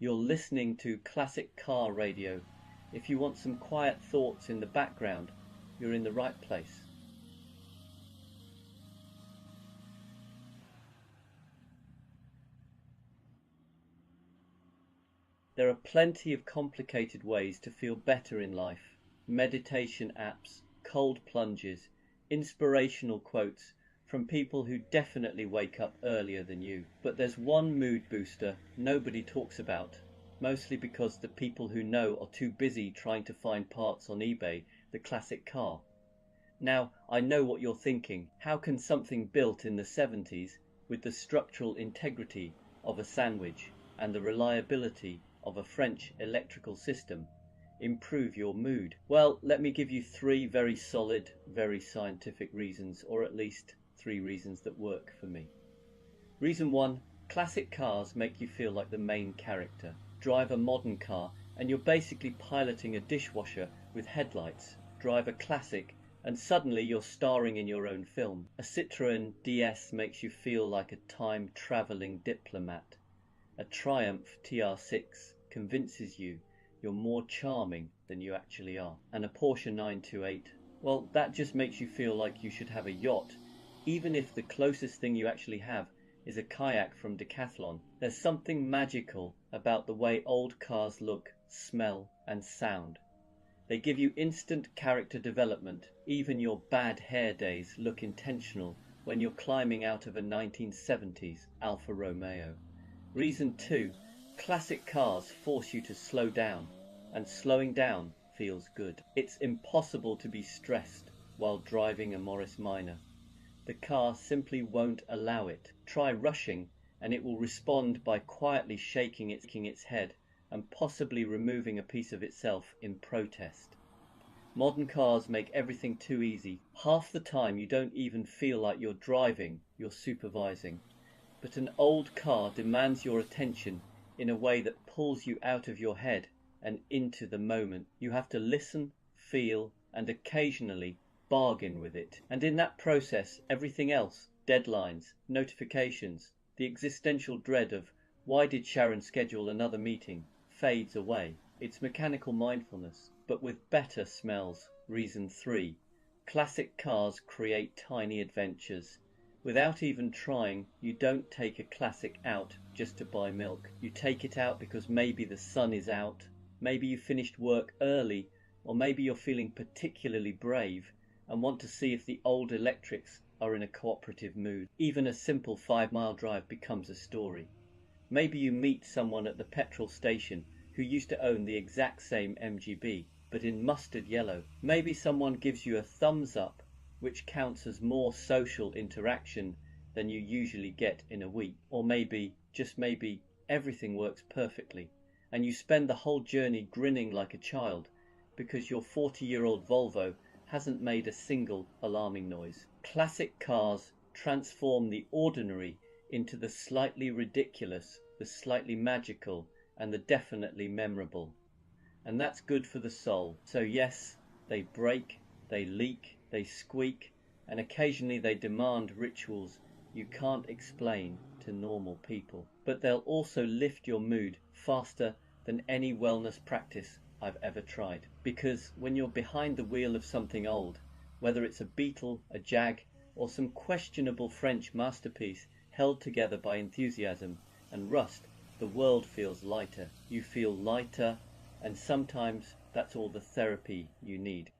You're listening to classic car radio. If you want some quiet thoughts in the background, you're in the right place. There are plenty of complicated ways to feel better in life. Meditation apps, cold plunges, inspirational quotes from people who definitely wake up earlier than you. But there's one mood booster nobody talks about, mostly because the people who know are too busy trying to find parts on eBay, the classic car. Now, I know what you're thinking. How can something built in the 70s with the structural integrity of a sandwich and the reliability of a French electrical system improve your mood? Well, let me give you three very solid, very scientific reasons, or at least three reasons that work for me. Reason one, classic cars make you feel like the main character. Drive a modern car and you're basically piloting a dishwasher with headlights. Drive a classic and suddenly you're starring in your own film. A Citroën DS makes you feel like a time-traveling diplomat. A Triumph TR6 convinces you you're more charming than you actually are. And a Porsche 928, well, that just makes you feel like you should have a yacht, even if the closest thing you actually have is a kayak from Decathlon. There's something magical about the way old cars look, smell, and sound. They give you instant character development. Even your bad hair days look intentional when you're climbing out of a 1970s Alfa Romeo. Reason two, classic cars force you to slow down, and slowing down feels good. It's impossible to be stressed while driving a Morris Minor. The car simply won't allow it. Try rushing and it will respond by quietly shaking its head and possibly removing a piece of itself in protest. Modern cars make everything too easy. Half the time you don't even feel like you're driving, you're supervising. But an old car demands your attention in a way that pulls you out of your head and into the moment. You have to listen, feel, and occasionally bargain with it. And in that process, everything else, deadlines, notifications, the existential dread of why did Sharon schedule another meeting, fades away. It's mechanical mindfulness, but with better smells. Reason three, classic cars create tiny adventures. Without even trying, you don't take a classic out just to buy milk. You take it out because maybe the sun is out, maybe you finished work early, or maybe you're feeling particularly brave and want to see if the old electrics are in a cooperative mood. Even a simple 5-mile drive becomes a story. Maybe you meet someone at the petrol station who used to own the exact same MGB, but in mustard yellow. Maybe someone gives you a thumbs up, which counts as more social interaction than you usually get in a week. Or maybe, just maybe, everything works perfectly, and you spend the whole journey grinning like a child because your 40-year-old Volvo hasn't made a single alarming noise. Classic cars transform the ordinary into the slightly ridiculous, the slightly magical, and the definitely memorable. And that's good for the soul. So yes, they break, they leak, they squeak, and occasionally they demand rituals you can't explain to normal people. But they'll also lift your mood faster than any wellness practice I've ever tried. Because when you're behind the wheel of something old, whether it's a Beetle, a Jag, or some questionable French masterpiece held together by enthusiasm and rust, the world feels lighter. You feel lighter, and sometimes that's all the therapy you need.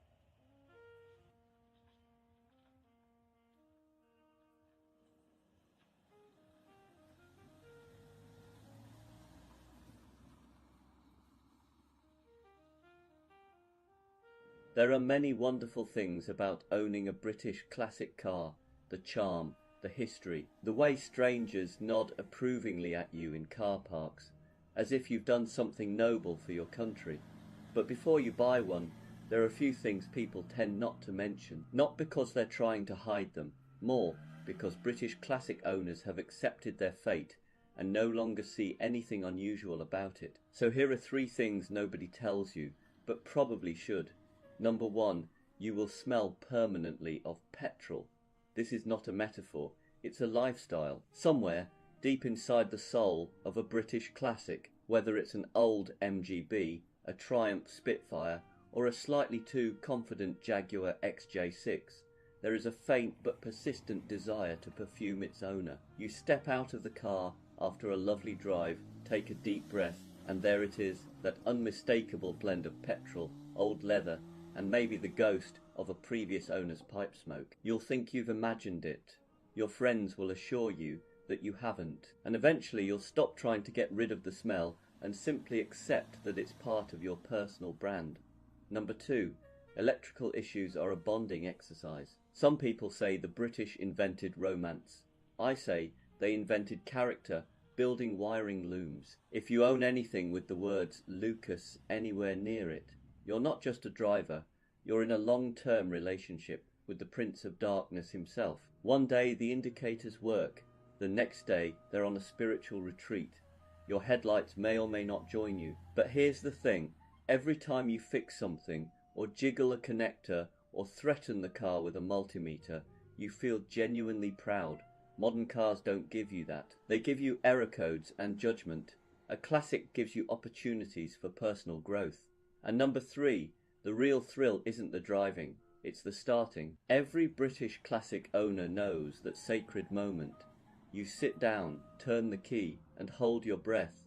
There are many wonderful things about owning a British classic car. The charm, the history, the way strangers nod approvingly at you in car parks, as if you've done something noble for your country. But before you buy one, there are a few things people tend not to mention, not because they're trying to hide them, more because British classic owners have accepted their fate and no longer see anything unusual about it. So here are three things nobody tells you, but probably should. Number one, you will smell permanently of petrol. This is not a metaphor, it's a lifestyle. Somewhere, deep inside the soul of a British classic, whether it's an old MGB, a Triumph Spitfire, or a slightly too confident Jaguar XJ6, there is a faint but persistent desire to perfume its owner. You step out of the car after a lovely drive, take a deep breath, and there it is, that unmistakable blend of petrol, old leather, and maybe the ghost of a previous owner's pipe smoke. You'll think you've imagined it. Your friends will assure you that you haven't, and eventually you'll stop trying to get rid of the smell and simply accept that it's part of your personal brand. Number 2, electrical issues are a bonding exercise. Some people say the British invented romance. I say they invented character, building wiring looms. If you own anything with the words Lucas anywhere near it, you're not just a driver, you're in a long-term relationship with the Prince of Darkness himself. One day the indicators work, the next day they're on a spiritual retreat. Your headlights may or may not join you. But here's the thing, every time you fix something, or jiggle a connector, or threaten the car with a multimeter, you feel genuinely proud. Modern cars don't give you that. They give you error codes and judgment. A classic gives you opportunities for personal growth. And number 3, the real thrill isn't the driving, it's the starting. Every British classic owner knows that sacred moment. You sit down, turn the key, and hold your breath.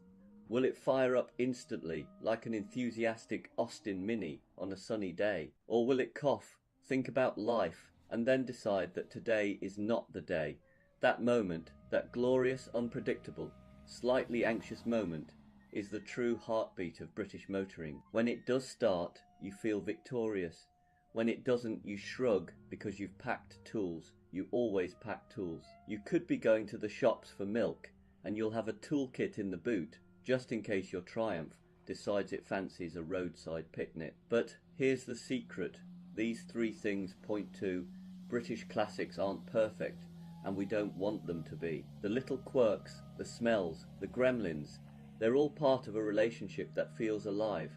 Will it fire up instantly, like an enthusiastic Austin Mini on a sunny day? Or will it cough, think about life, and then decide that today is not the day? That moment, that glorious, unpredictable, slightly anxious moment, is the true heartbeat of British motoring. When it does start, you feel victorious. When it doesn't, you shrug because you've packed tools. You always pack tools. You could be going to the shops for milk, and you'll have a toolkit in the boot, just in case your Triumph decides it fancies a roadside picnic. But here's the secret. These 3 things point to British classics aren't perfect, and we don't want them to be. The little quirks, the smells, the gremlins, they're all part of a relationship that feels alive.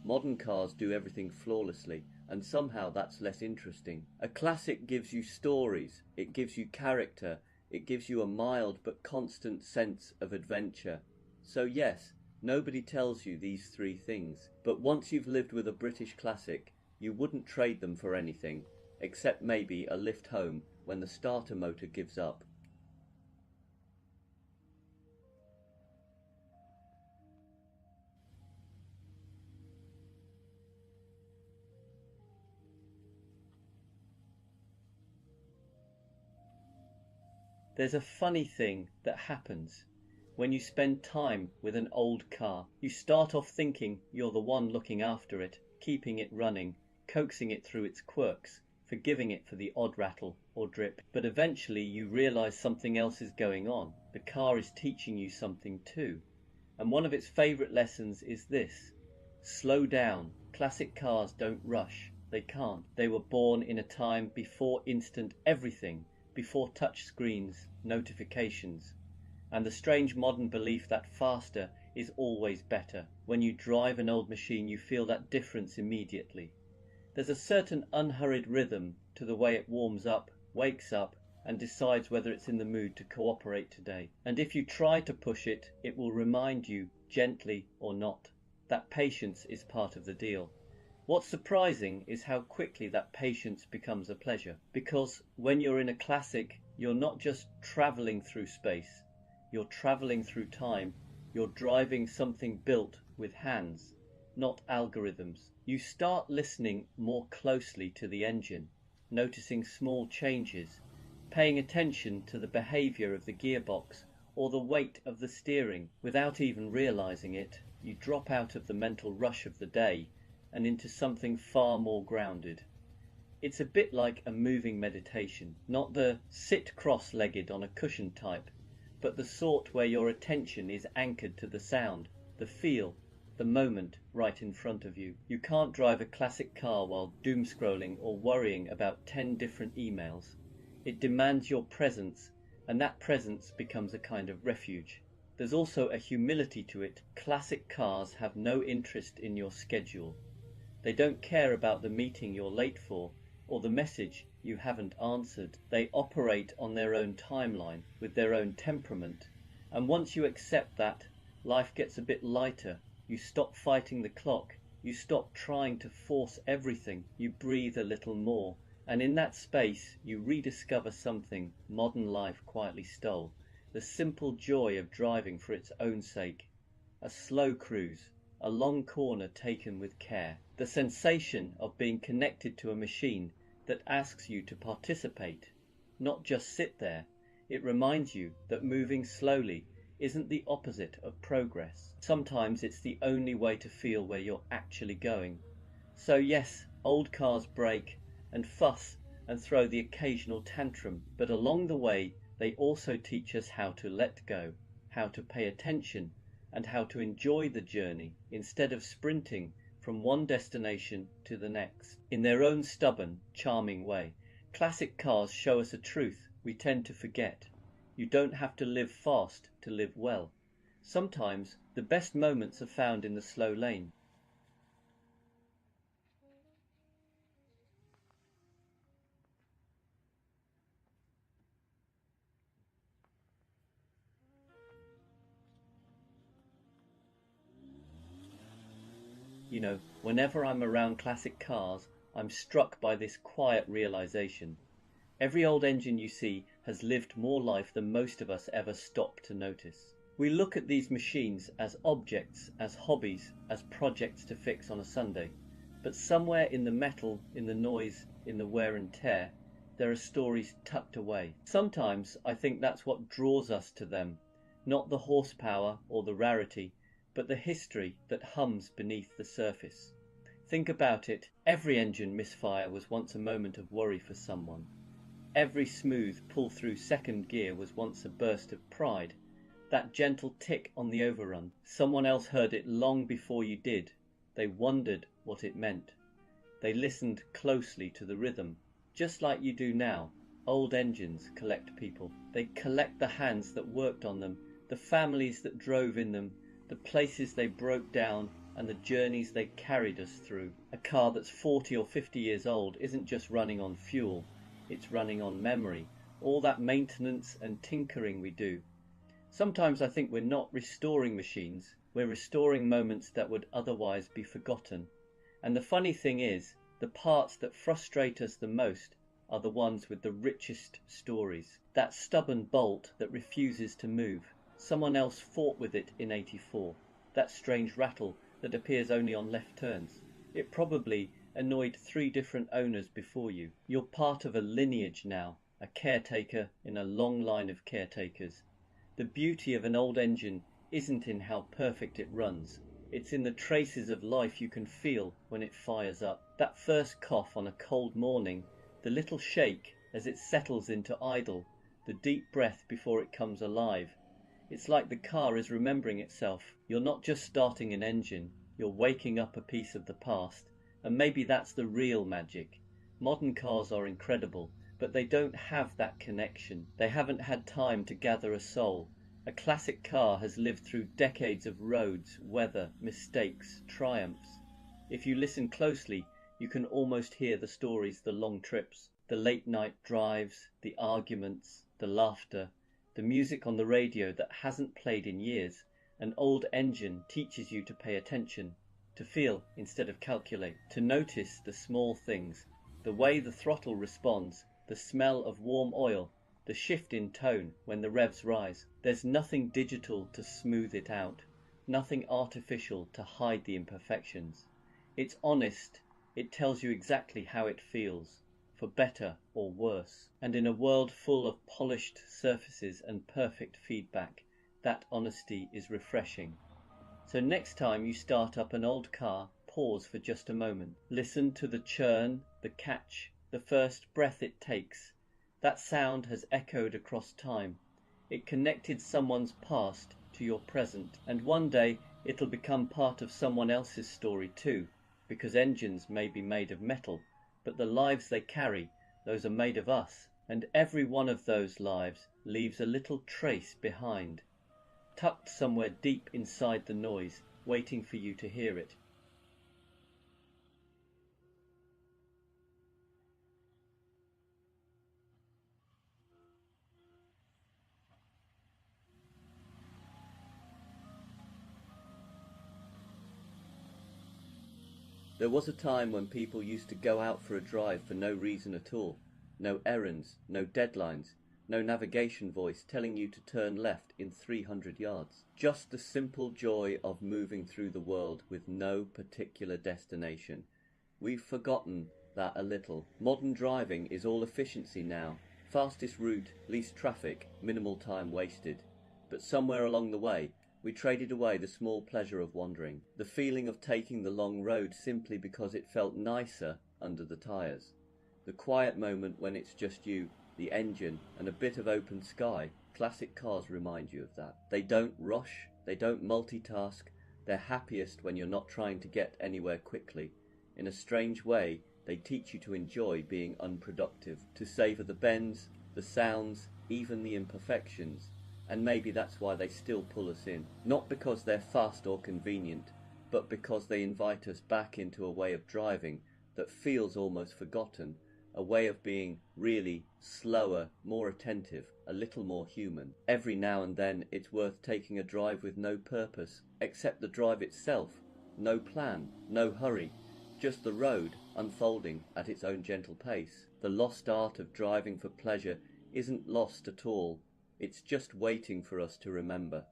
Modern cars do everything flawlessly, and somehow that's less interesting. A classic gives you stories, it gives you character, it gives you a mild but constant sense of adventure. So yes, nobody tells you these 3 things, but once you've lived with a British classic, you wouldn't trade them for anything, except maybe a lift home when the starter motor gives up. There's a funny thing that happens when you spend time with an old car. You start off thinking you're the one looking after it, keeping it running, coaxing it through its quirks, forgiving it for the odd rattle or drip. But eventually you realize something else is going on. The car is teaching you something too. And one of its favorite lessons is this: slow down. Classic cars don't rush. They can't. They were born in a time before instant everything, before touch screens, notifications, and the strange modern belief that faster is always better. When you drive an old machine, you feel that difference immediately. There's a certain unhurried rhythm to the way it warms up, wakes up, and decides whether it's in the mood to cooperate today. And if you try to push it, it will remind you, gently or not, that patience is part of the deal. What's surprising is how quickly that patience becomes a pleasure, because when you're in a classic, you're not just travelling through space, you're travelling through time, you're driving something built with hands, not algorithms. You start listening more closely to the engine, noticing small changes, paying attention to the behaviour of the gearbox or the weight of the steering. Without even realising it, you drop out of the mental rush of the day and into something far more grounded. It's a bit like a moving meditation, not the sit cross-legged on a cushion type, but the sort where your attention is anchored to the sound, the feel, the moment right in front of you. You can't drive a classic car while doom scrolling or worrying about 10 different emails. It demands your presence, and that presence becomes a kind of refuge. There's also a humility to it. Classic cars have no interest in your schedule. They don't care about the meeting you're late for or the message you haven't answered. They operate on their own timeline with their own temperament, and once you accept that, Life gets a bit lighter. You stop fighting the clock. You stop trying to force everything. You breathe a little more. And in that space, you rediscover something modern life quietly stole. The simple joy of driving for its own sake. A slow cruise, a long corner taken with care. The sensation of being connected to a machine that asks you to participate, not just sit there. It reminds you that moving slowly isn't the opposite of progress. Sometimes it's the only way to feel where you're actually going. So yes, old cars break and fuss and throw the occasional tantrum, but along the way they also teach us how to let go, how to pay attention, and how to enjoy the journey instead of sprinting from one destination to the next. In their own stubborn, charming way, classic cars show us a truth we tend to forget. You don't have to live fast to live well. Sometimes the best moments are found in the slow lane. You know, whenever I'm around classic cars, I'm struck by this quiet realization. Every old engine you see has lived more life than most of us ever stop to notice. We look at these machines as objects, as hobbies, as projects to fix on a Sunday. But somewhere in the metal, in the noise, in the wear and tear, there are stories tucked away. Sometimes I think that's what draws us to them, not the horsepower or the rarity, but the history that hums beneath the surface. Think about it, every engine misfire was once a moment of worry for someone. Every smooth pull-through second gear was once a burst of pride. That gentle tick on the overrun, someone else heard it long before you did. They wondered what it meant. They listened closely to the rhythm, just like you do now. Old engines collect people. They collect the hands that worked on them, the families that drove in them, the places they broke down, and the journeys they carried us through. A car that's 40 or 50 years old isn't just running on fuel, it's running on memory, all that maintenance and tinkering we do. Sometimes I think we're not restoring machines, we're restoring moments that would otherwise be forgotten. And the funny thing is, the parts that frustrate us the most are the ones with the richest stories. That stubborn bolt that refuses to move. Someone else fought with it in '84. That strange rattle that appears only on left turns. It probably annoyed 3 different owners before you. You're part of a lineage now, a caretaker in a long line of caretakers. The beauty of an old engine isn't in how perfect it runs. It's in the traces of life you can feel when it fires up. That first cough on a cold morning, the little shake as it settles into idle, the deep breath before it comes alive. It's like the car is remembering itself. You're not just starting an engine, you're waking up a piece of the past, and maybe that's the real magic. Modern cars are incredible, but they don't have that connection. They haven't had time to gather a soul. A classic car has lived through decades of roads, weather, mistakes, triumphs. If you listen closely, you can almost hear the stories, the long trips, the late night drives, the arguments, the laughter, the music on the radio that hasn't played in years. An old engine teaches you to pay attention, to feel instead of calculate, to notice the small things, the way the throttle responds, the smell of warm oil, the shift in tone when the revs rise. There's nothing digital to smooth it out, nothing artificial to hide the imperfections. It's honest, it tells you exactly how it feels, for better or worse. And in a world full of polished surfaces and perfect feedback, that honesty is refreshing. So next time you start up an old car, pause for just a moment. Listen to the churn, the catch, the first breath it takes. That sound has echoed across time. It connected someone's past to your present, and one day it'll become part of someone else's story too, because engines may be made of metal, but the lives they carry, those are made of us, and every one of those lives leaves a little trace behind, tucked somewhere deep inside the noise, waiting for you to hear it. There was a time when people used to go out for a drive for no reason at all. No errands, no deadlines, no navigation voice telling you to turn left in 300 yards. Just the simple joy of moving through the world with no particular destination. We've forgotten that a little. Modern driving is all efficiency now. Fastest route, least traffic, minimal time wasted. But somewhere along the way, we traded away the small pleasure of wandering, the feeling of taking the long road simply because it felt nicer under the tyres. The quiet moment when it's just you, the engine, and a bit of open sky. Classic cars remind you of that. They don't rush, they don't multitask, they're happiest when you're not trying to get anywhere quickly. In a strange way, they teach you to enjoy being unproductive, to savour the bends, the sounds, even the imperfections. And maybe that's why they still pull us in. Not because they're fast or convenient, but because they invite us back into a way of driving that feels almost forgotten, a way of being really slower, more attentive, a little more human. Every now and then it's worth taking a drive with no purpose, except the drive itself. No plan, no hurry, just the road unfolding at its own gentle pace. The lost art of driving for pleasure isn't lost at all. It's just waiting for us to remember.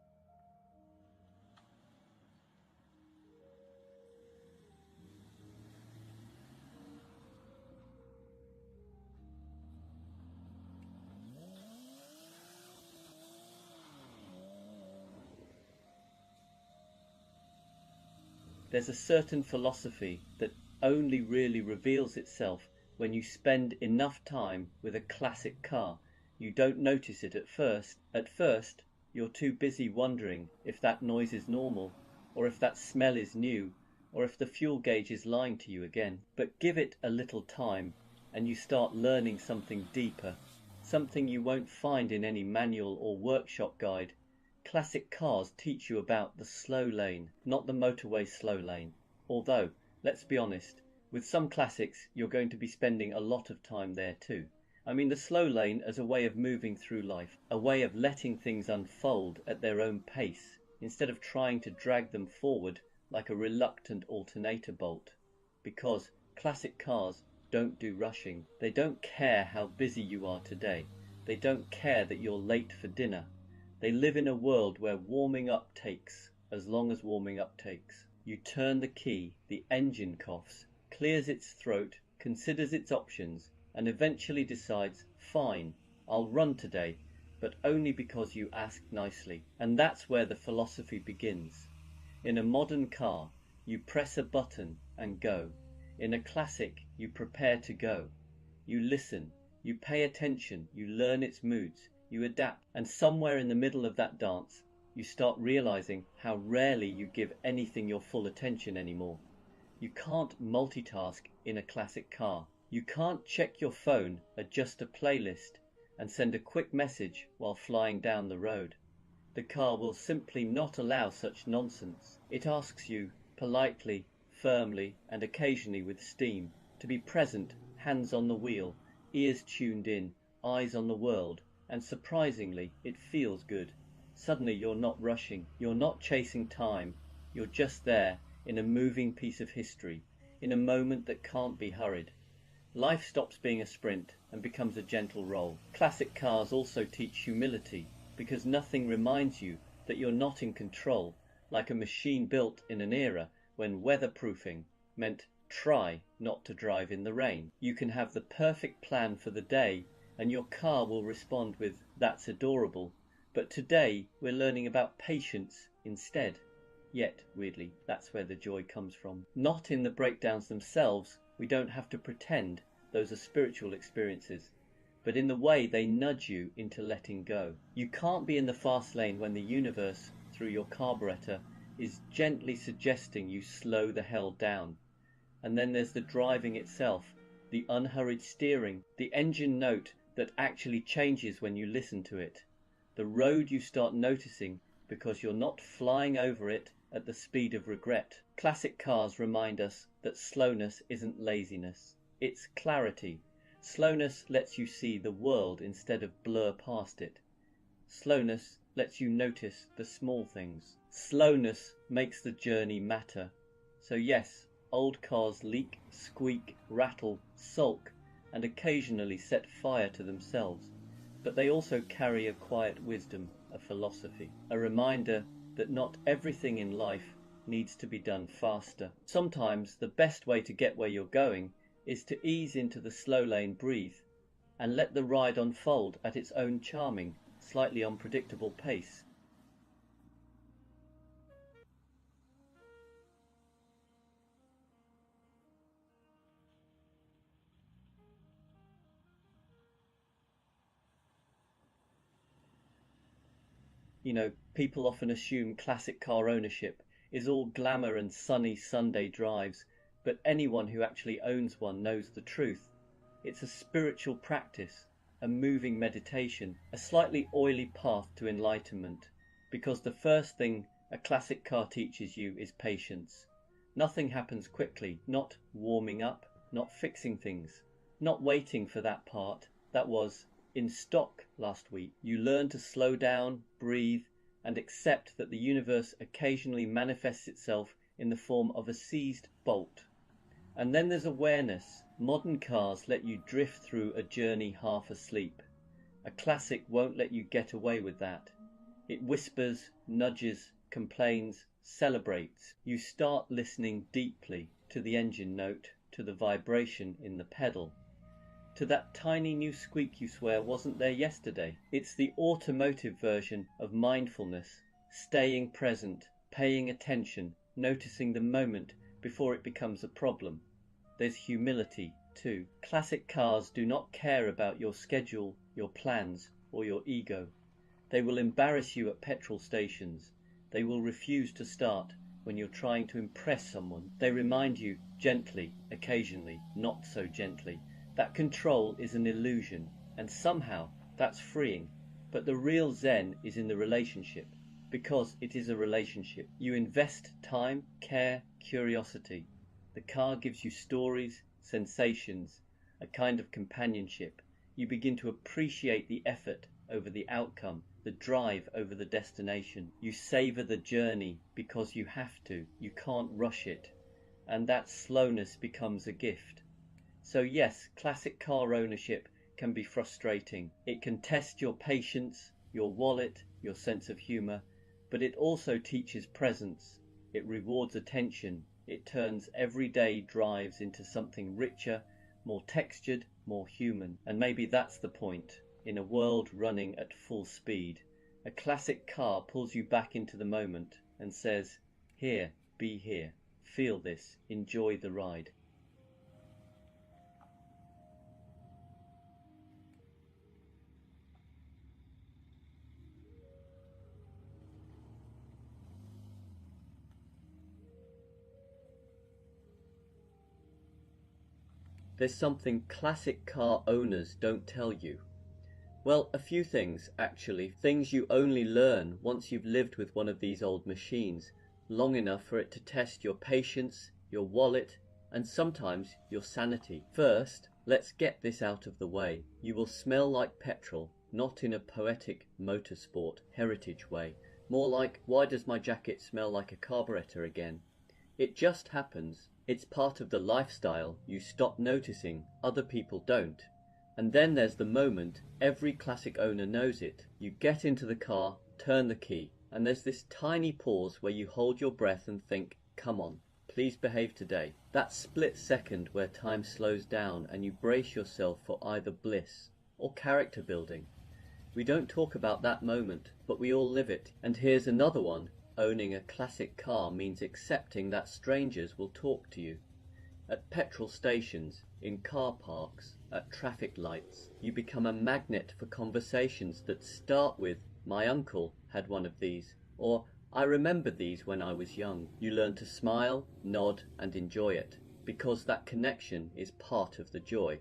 There's a certain philosophy that only really reveals itself when you spend enough time with a classic car. You don't notice it at first. At first, you're too busy wondering if that noise is normal, or if that smell is new, or if the fuel gauge is lying to you again. But give it a little time, and you start learning something deeper, something you won't find in any manual or workshop guide. Classic cars teach you about the slow lane, not the motorway slow lane. Although, let's be honest, with some classics you're going to be spending a lot of time there too. I mean the slow lane as a way of moving through life, a way of letting things unfold at their own pace, instead of trying to drag them forward like a reluctant alternator bolt. Because classic cars don't do rushing. They don't care how busy you are today. They don't care that you're late for dinner. They live in a world where warming up takes as long as warming up takes. You turn the key, the engine coughs, clears its throat, considers its options, and eventually decides, fine, I'll run today, but only because you asked nicely. And that's where the philosophy begins. In a modern car, you press a button and go. In a classic, you prepare to go. You listen, you pay attention, you learn its moods, you adapt, and somewhere in the middle of that dance, you start realizing how rarely you give anything your full attention anymore. You can't multitask in a classic car. You can't check your phone, adjust a playlist, and send a quick message while flying down the road. The car will simply not allow such nonsense. It asks you, politely, firmly, and occasionally with steam, to be present, hands on the wheel, ears tuned in, eyes on the world, and surprisingly, it feels good. Suddenly you're not rushing, you're not chasing time, you're just there in a moving piece of history, in a moment that can't be hurried. Life stops being a sprint and becomes a gentle roll. Classic cars also teach humility, because nothing reminds you that you're not in control, like a machine built in an era when weatherproofing meant try not to drive in the rain. You can have the perfect plan for the day and your car will respond with, that's adorable. But today we're learning about patience instead. Yet, weirdly, that's where the joy comes from. Not in the breakdowns themselves, we don't have to pretend those are spiritual experiences, but in the way they nudge you into letting go. You can't be in the fast lane when the universe, through your carburetor, is gently suggesting you slow the hell down. And then there's the driving itself, the unhurried steering, the engine note that actually changes when you listen to it, the road you start noticing because you're not flying over it at the speed of regret. Classic cars remind us that slowness isn't laziness, it's clarity. Slowness lets you see the world instead of blur past it. Slowness lets you notice the small things. Slowness makes the journey matter. So yes, Old cars leak, squeak, rattle, sulk, and occasionally set fire to themselves, but they also carry a quiet wisdom, a philosophy, a reminder that not everything in life needs to be done faster. Sometimes the best way to get where you're going is to ease into the slow lane, breathe, and let the ride unfold at its own charming, slightly unpredictable pace. People often assume classic car ownership is all glamour and sunny Sunday drives, but anyone who actually owns one knows the truth. It's a spiritual practice, a moving meditation, a slightly oily path to enlightenment, because the first thing a classic car teaches you is patience. Nothing happens quickly, not warming up, not fixing things, not waiting for that part that was in stock last week. You learn to slow down, breathe, and accept that the universe occasionally manifests itself in the form of a seized bolt. And then there's awareness. Modern cars let you drift through a journey half asleep. A classic won't let you get away with that. It whispers, nudges, complains, celebrates. You start listening deeply to the engine note, to the vibration in the pedal, to that tiny new squeak you swear wasn't there yesterday. It's the automotive version of mindfulness, staying present, paying attention, noticing the moment before it becomes a problem. There's humility too. Classic cars do not care about your schedule, your plans, or your ego. They will embarrass you at petrol stations. They will refuse to start when you're trying to impress someone. They remind you gently, occasionally, not so gently, that control is an illusion, and somehow that's freeing. But the real zen is in the relationship, because it is a relationship. You invest time, care, curiosity. The car gives you stories, sensations, a kind of companionship. You begin to appreciate the effort over the outcome, the drive over the destination. You savor the journey because you have to. You can't rush it, and that slowness becomes a gift. So yes, classic car ownership can be frustrating. It can test your patience, your wallet, your sense of humor, but it also teaches presence. It rewards attention. It turns everyday drives into something richer, more textured, more human. And maybe that's the point. In a world running at full speed, a classic car pulls you back into the moment and says, "Here, be here. Feel this. Enjoy the ride." There's something classic car owners don't tell you. Well, a few things, actually. Things you only learn once you've lived with one of these old machines long enough for it to test your patience, your wallet, and sometimes your sanity. First, let's get this out of the way. You will smell like petrol, not in a poetic motorsport heritage way. More like, why does my jacket smell like a carburetor again? It just happens. It's part of the lifestyle. You stop noticing, other people don't. And then there's the moment, every classic owner knows it. You get into the car, turn the key, and there's this tiny pause where you hold your breath and think, come on, please behave today. That split second where time slows down and you brace yourself for either bliss or character building. We don't talk about that moment, but we all live it. And here's another one. Owning a classic car means accepting that strangers will talk to you. At petrol stations, in car parks, at traffic lights, you become a magnet for conversations that start with, "My uncle had one of these," or "I remember these when I was young." You learn to smile, nod, and enjoy it, because that connection is part of the joy.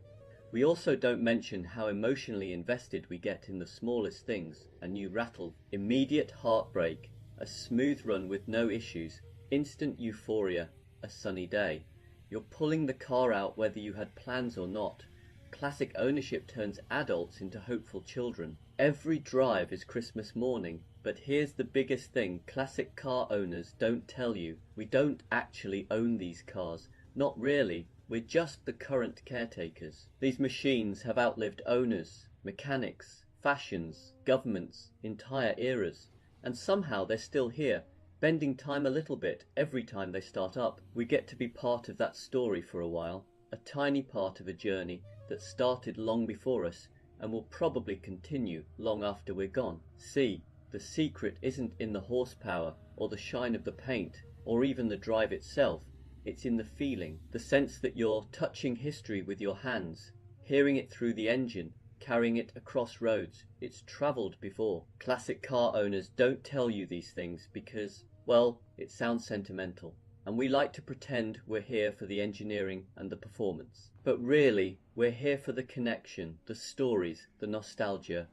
We also don't mention how emotionally invested we get in the smallest things: a new rattle, immediate heartbreak, a smooth run with no issues, instant euphoria, a sunny day. You're pulling the car out whether you had plans or not. Classic ownership turns adults into hopeful children. Every drive is Christmas morning. But here's the biggest thing classic car owners don't tell you. We don't actually own these cars. Not really. We're just the current caretakers. These machines have outlived owners, mechanics, fashions, governments, entire eras, and somehow they're still here, bending time a little bit every time they start up. We get to be part of that story for a while, a tiny part of a journey that started long before us and will probably continue long after we're gone. See, the secret isn't in the horsepower or the shine of the paint or even the drive itself. It's in the feeling, the sense that you're touching history with your hands, hearing it through the engine, carrying it across roads. It's travelled before. Classic car owners don't tell you these things because, well, it sounds sentimental, and we like to pretend we're here for the engineering and the performance. But really, we're here for the connection, the stories, the nostalgia,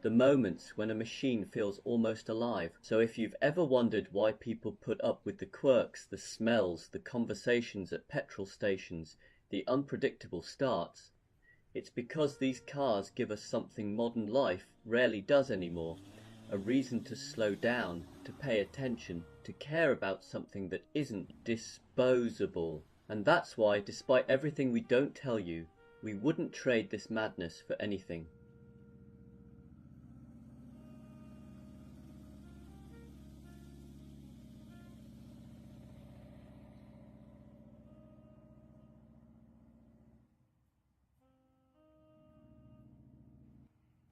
the moments when a machine feels almost alive. So if you've ever wondered why people put up with the quirks, the smells, the conversations at petrol stations, the unpredictable starts, it's because these cars give us something modern life rarely does anymore. A reason to slow down, to pay attention, to care about something that isn't disposable. And that's why, despite everything we don't tell you, we wouldn't trade this madness for anything.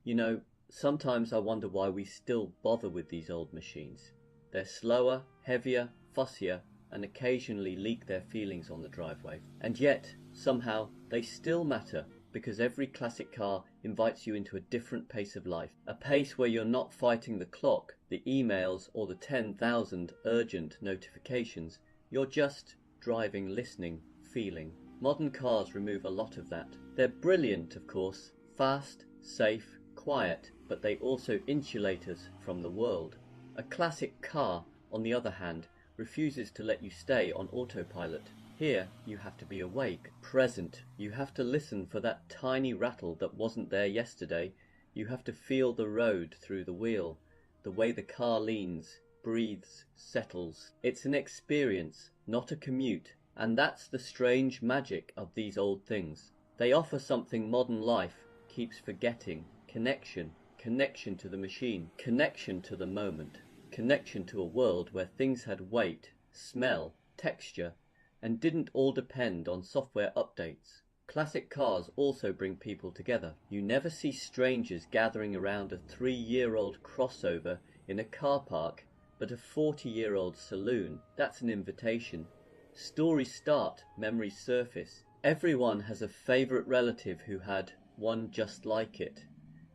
You know, sometimes I wonder why we still bother with these old machines. They're slower, heavier, fussier, and occasionally leak their feelings on the driveway. And yet, somehow, they still matter, because every classic car invites you into a different pace of life. A pace where you're not fighting the clock, the emails, or the 10,000 urgent notifications. You're just driving, listening, feeling. Modern cars remove a lot of that. They're brilliant, of course, fast, safe, quiet, but they also insulate us from the world. A classic car, on the other hand, refuses to let you stay on autopilot. Here, you have to be awake, present. You have to listen for that tiny rattle that wasn't there yesterday. You have to feel the road through the wheel, the way the car leans, breathes, settles. It's an experience, not a commute. And that's the strange magic of these old things. They offer something modern life keeps forgetting. Connection. Connection to the machine. Connection to the moment. Connection to a world where things had weight, smell, texture, and didn't all depend on software updates. Classic cars also bring people together. You never see strangers gathering around a 3-year-old crossover in a car park, but a 40-year-old saloon. That's an invitation. Stories start, memories surface. Everyone has a favourite relative who had one just like it.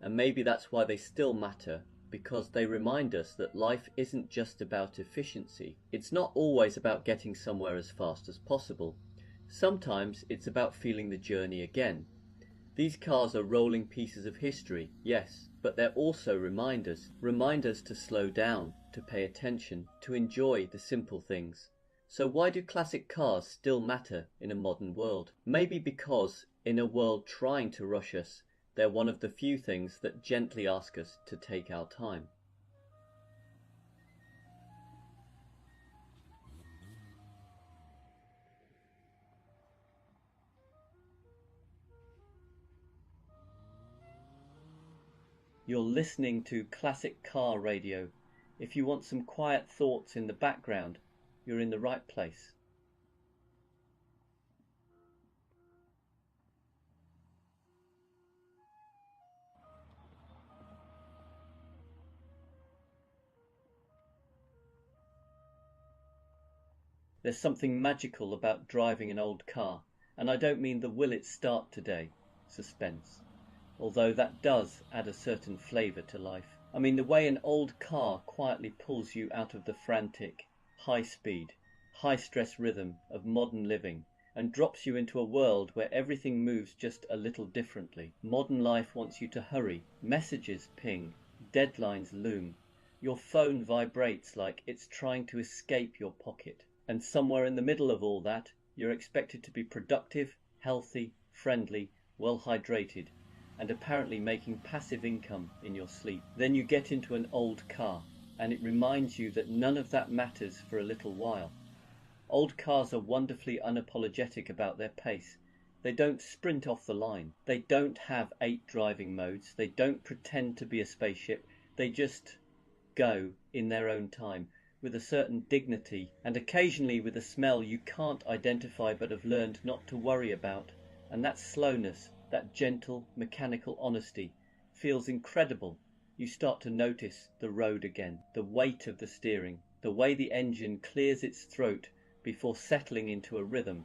And maybe that's why they still matter, because they remind us that life isn't just about efficiency. It's not always about getting somewhere as fast as possible. Sometimes it's about feeling the journey again. These cars are rolling pieces of history, yes, but they're also reminders to slow down, to pay attention, to enjoy the simple things. So why do classic cars still matter in a modern world? Maybe because, in a world trying to rush us, they're one of the few things that gently ask us to take our time. You're listening to Classic Car Radio. If you want some quiet thoughts in the background, you're in the right place. There's something magical about driving an old car, and I don't mean the will it start today suspense, although that does add a certain flavour to life. I mean the way an old car quietly pulls you out of the frantic, high-speed, high-stress rhythm of modern living and drops you into a world where everything moves just a little differently. Modern life wants you to hurry, messages ping, deadlines loom, your phone vibrates like it's trying to escape your pocket. And somewhere in the middle of all that, you're expected to be productive, healthy, friendly, well hydrated, and apparently making passive income in your sleep. Then you get into an old car, and it reminds you that none of that matters for a little while. Old cars are wonderfully unapologetic about their pace. They don't sprint off the line. They don't have 8 driving modes. They don't pretend to be a spaceship. They just go in their own time, with a certain dignity, and occasionally with a smell you can't identify but have learned not to worry about. And that slowness, that gentle, mechanical honesty, feels incredible. You start to notice the road again, the weight of the steering, the way the engine clears its throat before settling into a rhythm.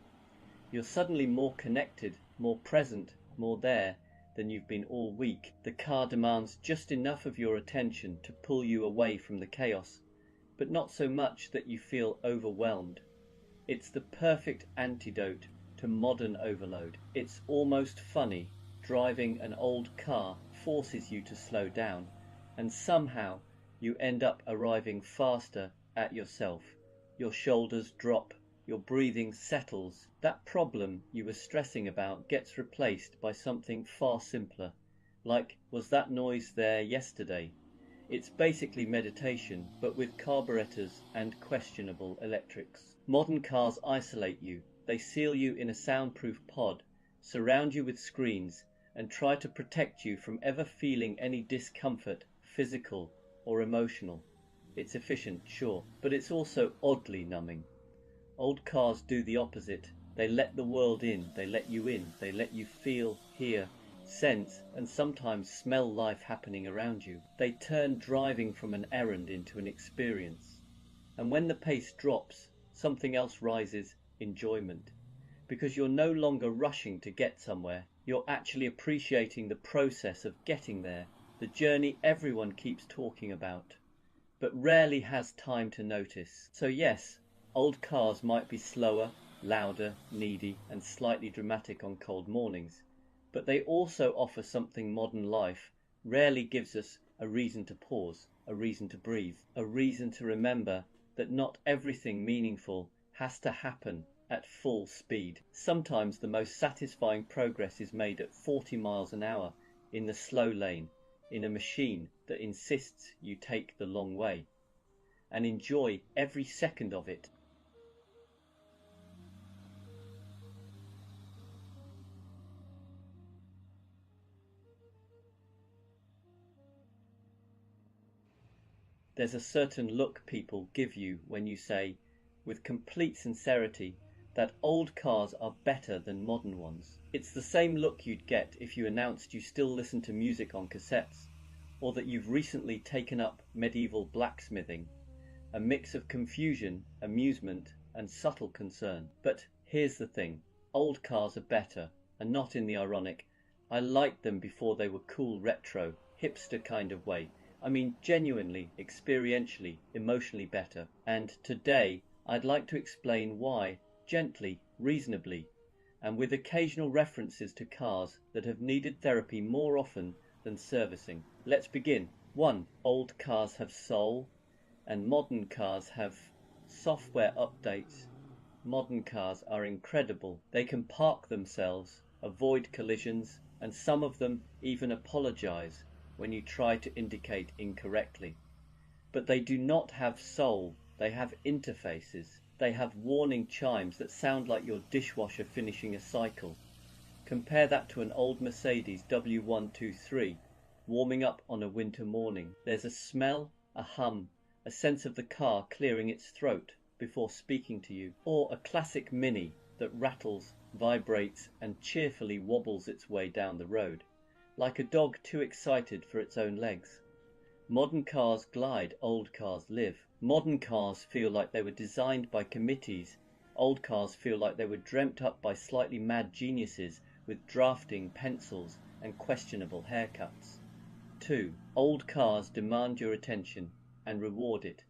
You're suddenly more connected, more present, more there than you've been all week. The car demands just enough of your attention to pull you away from the chaos, but not so much that you feel overwhelmed. It's the perfect antidote to modern overload. It's almost funny. Driving an old car forces you to slow down, and somehow you end up arriving faster at yourself. Your shoulders drop. Your breathing settles. That problem you were stressing about gets replaced by something far simpler, like, was that noise there yesterday? It's basically meditation, but with carburetors and questionable electrics. Modern cars isolate you. They seal you in a soundproof pod, surround you with screens, and try to protect you from ever feeling any discomfort, physical or emotional. It's efficient, sure, but it's also oddly numbing. Old cars do the opposite. They let the world in, they let you in, they let you feel, hear, sense, and sometimes smell life happening around you. They turn driving from an errand into an experience. And when the pace drops, something else rises: enjoyment. Because you're no longer rushing to get somewhere, you're actually appreciating the process of getting there, the journey everyone keeps talking about, but rarely has time to notice. So yes, old cars might be slower, louder, needy, and slightly dramatic on cold mornings, but they also offer something modern life rarely gives us: a reason to pause, a reason to breathe, a reason to remember that not everything meaningful has to happen at full speed. Sometimes the most satisfying progress is made at 40 miles an hour in the slow lane, in a machine that insists you take the long way, and enjoy every second of it. There's a certain look people give you when you say, with complete sincerity, that old cars are better than modern ones. It's the same look you'd get if you announced you still listen to music on cassettes, or that you've recently taken up medieval blacksmithing, a mix of confusion, amusement, and subtle concern. But here's the thing: old cars are better, and not in the ironic, I liked them before they were cool retro, hipster kind of way. I mean genuinely, experientially, emotionally better. And today I'd like to explain why, gently, reasonably, and with occasional references to cars that have needed therapy more often than servicing. Let's begin. 1. Old cars have soul, and modern cars have software updates. Modern cars are incredible. They can park themselves, avoid collisions, and some of them even apologize when you try to indicate incorrectly. But they do not have soul. They have interfaces. They have warning chimes that sound like your dishwasher finishing a cycle. Compare that to an old Mercedes W123 warming up on a winter morning. There's a smell, a hum, a sense of the car clearing its throat before speaking to you. Or a classic Mini that rattles, vibrates, and cheerfully wobbles its way down the road, like a dog too excited for its own legs. Modern cars glide, old cars live. Modern cars feel like they were designed by committees. Old cars feel like they were dreamt up by slightly mad geniuses with drafting pencils and questionable haircuts. 2. Old cars demand your attention and reward it.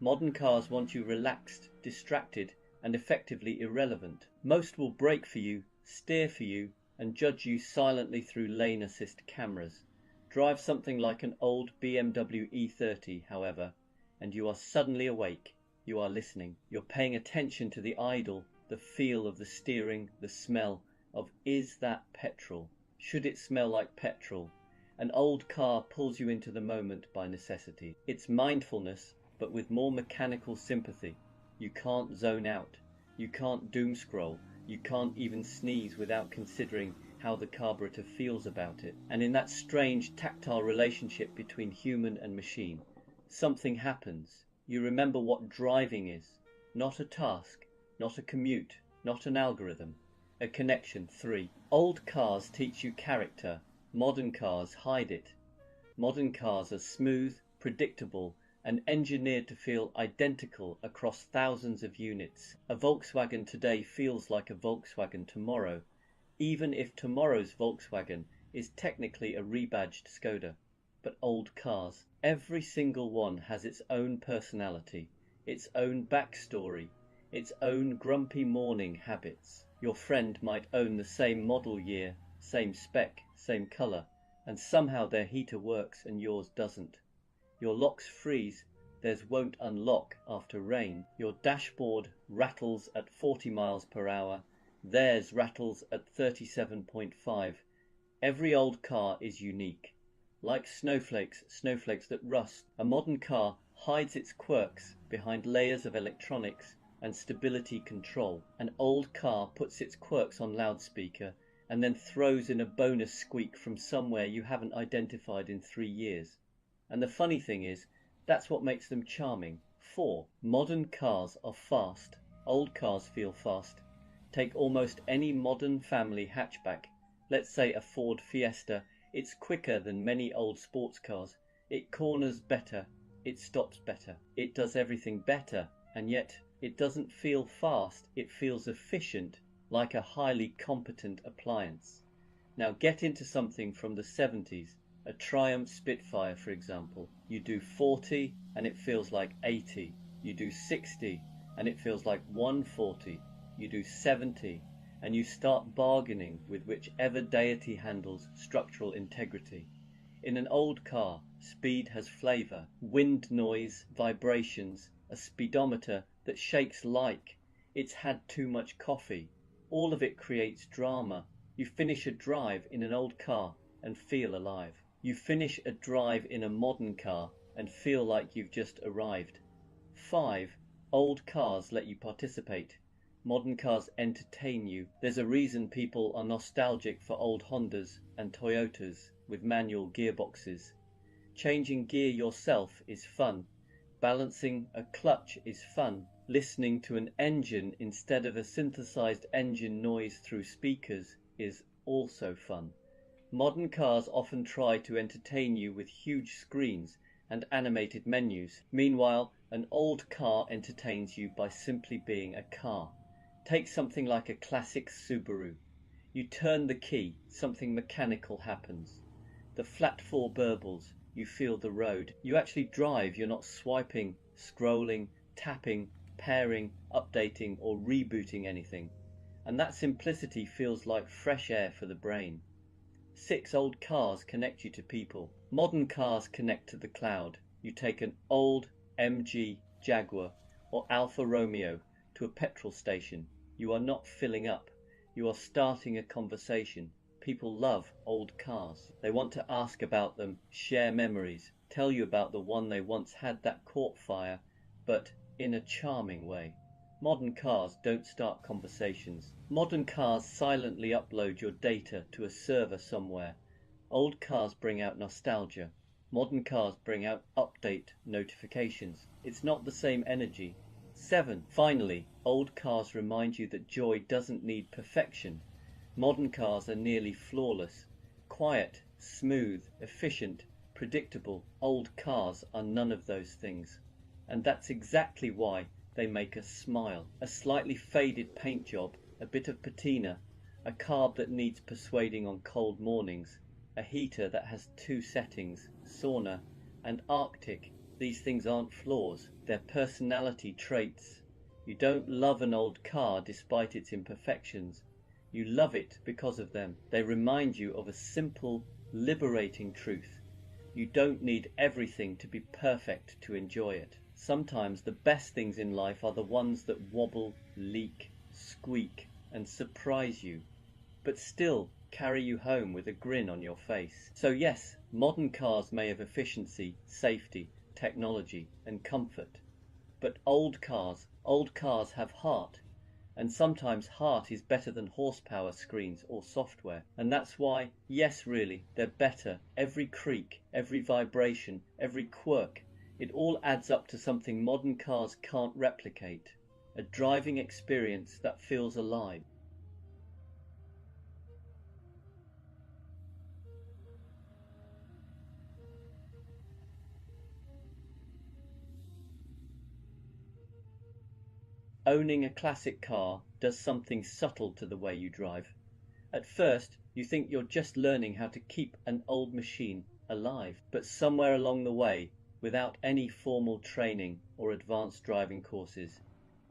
Modern cars want you relaxed, distracted, and effectively irrelevant. Most will brake for you, steer for you, and judge you silently through lane assist cameras. Drive something like an old BMW E30, however, and you are suddenly awake. You are listening. You're paying attention to the idle, the feel of the steering, the smell of, is that petrol? Should it smell like petrol? An old car pulls you into the moment by necessity. It's mindfulness, but with more mechanical sympathy. You can't zone out. You can't doom scroll. You can't even sneeze without considering how the carburetor feels about it. And in that strange tactile relationship between human and machine, something happens. You remember what driving is. Not a task, not a commute, not an algorithm. A connection. 3. Old cars teach you character. Modern cars hide it. Modern cars are smooth, predictable, and engineered to feel identical across thousands of units. A Volkswagen today feels like a Volkswagen tomorrow, even if tomorrow's Volkswagen is technically a rebadged Skoda. But old cars, every single one has its own personality, its own backstory, its own grumpy morning habits. Your friend might own the same model year, same spec, same colour, and somehow their heater works and yours doesn't. Your locks freeze, theirs won't unlock after rain. Your dashboard rattles at 40 miles per hour, theirs rattles at 37.5. Every old car is unique. Like snowflakes that rust, a modern car hides its quirks behind layers of electronics and stability control. An old car puts its quirks on loudspeaker and then throws in a bonus squeak from somewhere you haven't identified in 3 years. And the funny thing is, that's what makes them charming. 4. Modern cars are fast. Old cars feel fast. Take almost any modern family hatchback. Let's say a Ford Fiesta. It's quicker than many old sports cars. It corners better. It stops better. It does everything better. And yet, it doesn't feel fast. It feels efficient, like a highly competent appliance. Now get into something from the 70s. A Triumph Spitfire, for example. You do 40 and it feels like 80. You do 60 and it feels like 140. You do 70 and you start bargaining with whichever deity handles structural integrity. In an old car, speed has flavour, wind noise, vibrations, a speedometer that shakes like it's had too much coffee. All of it creates drama. You finish a drive in an old car and feel alive. You finish a drive in a modern car and feel like you've just arrived. 5. Old cars let you participate. Modern cars entertain you. There's a reason people are nostalgic for old Hondas and Toyotas with manual gearboxes. Changing gear yourself is fun. Balancing a clutch is fun. Listening to an engine instead of a synthesized engine noise through speakers is also fun. Modern cars often try to entertain you with huge screens and animated menus. Meanwhile, an old car entertains you by simply being a car. Take something like a classic Subaru. You turn the key, something mechanical happens. The flat four burbles, you feel the road. You actually drive, you're not swiping, scrolling, tapping, pairing, updating or rebooting anything. And that simplicity feels like fresh air for the brain. 6. Old cars connect you to people. Modern cars connect to the cloud. You take an old MG Jaguar or Alfa Romeo to a petrol station. You are not filling up. You are starting a conversation. People love old cars. They want to ask about them, share memories, tell you about the one they once had that caught fire, but in a charming way. Modern cars don't start conversations. Modern cars silently upload your data to a server somewhere. Old cars bring out nostalgia. Modern cars bring out update notifications. It's not the same energy. 7. Finally, old cars remind you that joy doesn't need perfection. Modern cars are nearly flawless. Quiet, smooth, efficient, predictable. Old cars are none of those things. And that's exactly why they make us smile. A slightly faded paint job, a bit of patina, a carb that needs persuading on cold mornings, a heater that has 2 settings, sauna, and Arctic. These things aren't flaws, they're personality traits. You don't love an old car despite its imperfections. You love it because of them. They remind you of a simple, liberating truth. You don't need everything to be perfect to enjoy it. Sometimes the best things in life are the ones that wobble, leak, squeak, and surprise you, but still carry you home with a grin on your face. So yes, modern cars may have efficiency, safety, technology, and comfort, but old cars have heart. And sometimes heart is better than horsepower screens or software. And that's why, yes, really, they're better. Every creak, every vibration, every quirk, it all adds up to something modern cars can't replicate. A driving experience that feels alive. Owning a classic car does something subtle to the way you drive. At first, you think you're just learning how to keep an old machine alive, but somewhere along the way, without any formal training or advanced driving courses,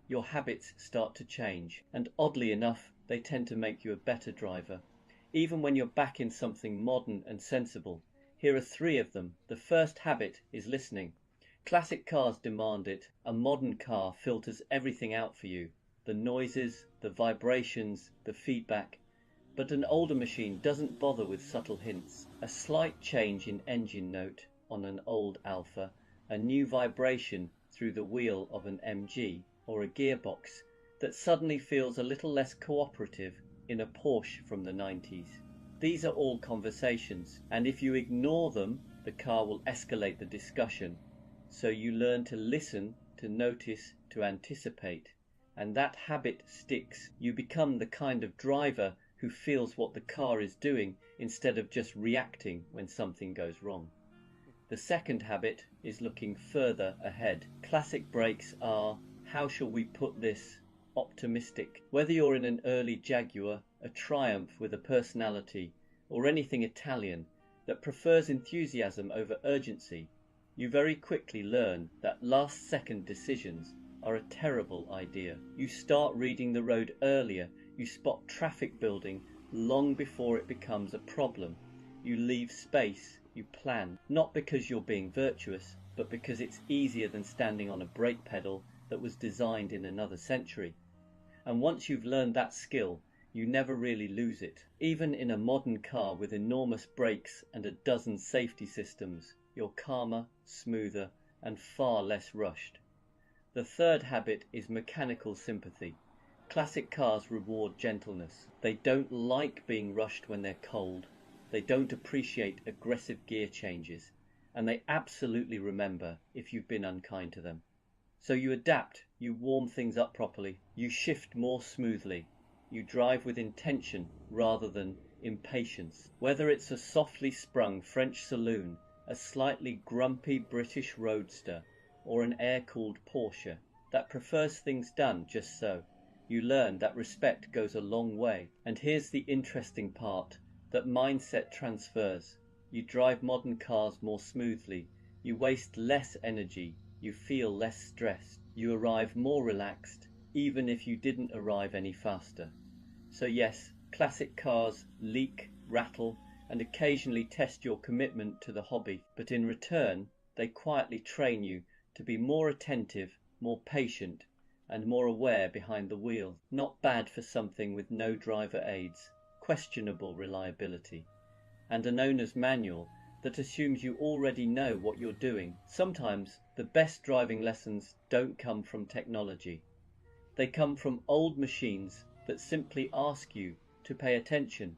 your habits start to change, and oddly enough, they tend to make you a better driver. Even when you're back in something modern and sensible, here are 3 of them. The first habit is listening. Classic cars demand it. A modern car filters everything out for you. The noises, the vibrations, the feedback. But an older machine doesn't bother with subtle hints. A slight change in engine note on an old Alfa, a new vibration through the wheel of an MG, or a gearbox that suddenly feels a little less cooperative in a Porsche from the 90s. These are all conversations, and if you ignore them, the car will escalate the discussion. So you learn to listen, to notice, to anticipate, and that habit sticks. You become the kind of driver who feels what the car is doing instead of just reacting when something goes wrong. The second habit is looking further ahead. Classic brakes are, how shall we put this, optimistic. Whether you're in an early Jaguar, a Triumph with a personality, or anything Italian that prefers enthusiasm over urgency, you very quickly learn that last-second decisions are a terrible idea. You start reading the road earlier, you spot traffic building long before it becomes a problem. You leave space, you plan, not because you're being virtuous, but because it's easier than standing on a brake pedal that was designed in another century. And once you've learned that skill, you never really lose it. Even in a modern car with enormous brakes and a dozen safety systems, you're calmer, smoother, and far less rushed. The third habit is mechanical sympathy. Classic cars reward gentleness. They don't like being rushed when they're cold. They don't appreciate aggressive gear changes, and they absolutely remember if you've been unkind to them. So you adapt, you warm things up properly, you shift more smoothly, you drive with intention rather than impatience. Whether it's a softly sprung French saloon, a slightly grumpy British roadster, or an air-cooled Porsche that prefers things done just so, you learn that respect goes a long way. And here's the interesting part, that mindset transfers. You drive modern cars more smoothly, you waste less energy, you feel less stressed, you arrive more relaxed, even if you didn't arrive any faster. So yes, classic cars leak, rattle, and occasionally test your commitment to the hobby, but in return, they quietly train you to be more attentive, more patient, and more aware behind the wheel. Not bad for something with no driver aids, questionable reliability, and an owner's manual that assumes you already know what you're doing. Sometimes the best driving lessons don't come from technology. They come from old machines that simply ask you to pay attention.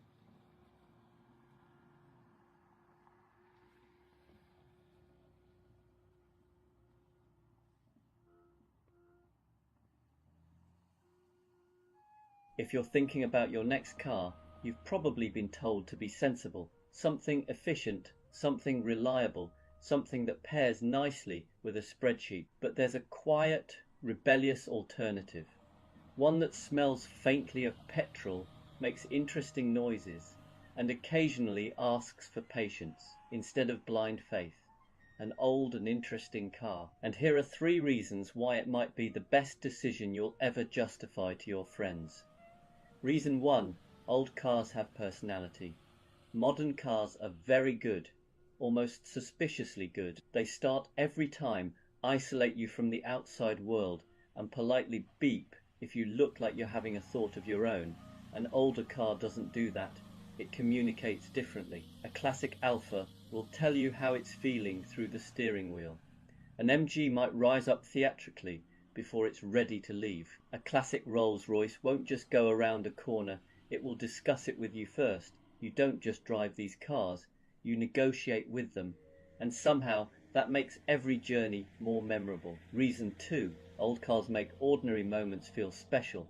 If you're thinking about your next car, you've probably been told to be sensible, something efficient, something reliable, something that pairs nicely with a spreadsheet. But there's a quiet, rebellious alternative. One that smells faintly of petrol, makes interesting noises, and occasionally asks for patience instead of blind faith. An old and interesting car. And here are 3 reasons why it might be the best decision you'll ever justify to your friends. Reason 1, old cars have personality. Modern cars are very good, almost suspiciously good. They start every time, isolate you from the outside world, and politely beep if you look like you're having a thought of your own. An older car doesn't do that. It communicates differently. A classic Alfa will tell you how it's feeling through the steering wheel. An MG might rise up theatrically, before it's ready to leave. A classic Rolls-Royce won't just go around a corner, it will discuss it with you first. You don't just drive these cars, you negotiate with them, and somehow that makes every journey more memorable. Reason 2, old cars make ordinary moments feel special.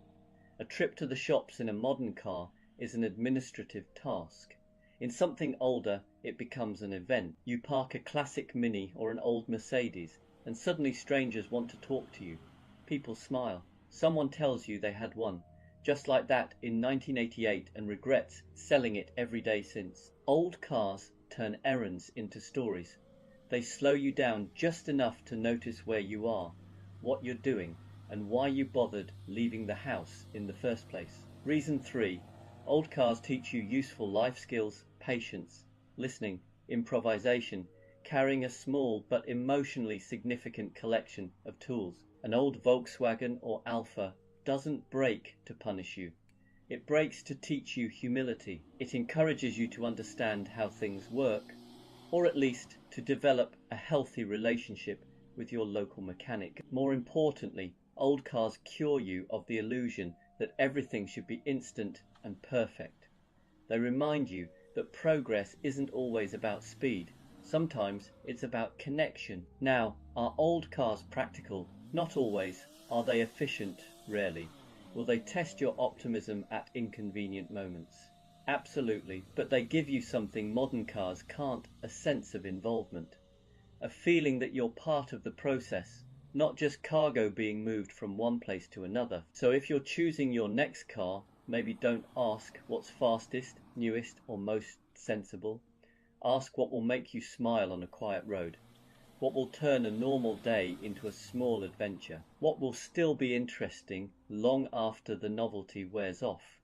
A trip to the shops in a modern car is an administrative task. In something older, it becomes an event. You park a classic Mini or an old Mercedes, and suddenly strangers want to talk to you. People smile. Someone tells you they had one, just like that in 1988, and regrets selling it every day since. Old cars turn errands into stories. They slow you down just enough to notice where you are, what you're doing, and why you bothered leaving the house in the first place. Reason 3, old cars teach you useful life skills, patience, listening, improvisation, carrying a small but emotionally significant collection of tools. An old Volkswagen or Alfa doesn't break to punish you. It breaks to teach you humility. It encourages you to understand how things work, or at least to develop a healthy relationship with your local mechanic. More importantly, old cars cure you of the illusion that everything should be instant and perfect. They remind you that progress isn't always about speed. Sometimes it's about connection. Now, are old cars practical? Not always. Are they efficient? Rarely. Will they test your optimism at inconvenient moments? Absolutely, but they give you something modern cars can't, a sense of involvement. A feeling that you're part of the process, not just cargo being moved from one place to another. So if you're choosing your next car, maybe don't ask what's fastest, newest, or most sensible. Ask what will make you smile on a quiet road. What will turn a normal day into a small adventure? What will still be interesting long after the novelty wears off?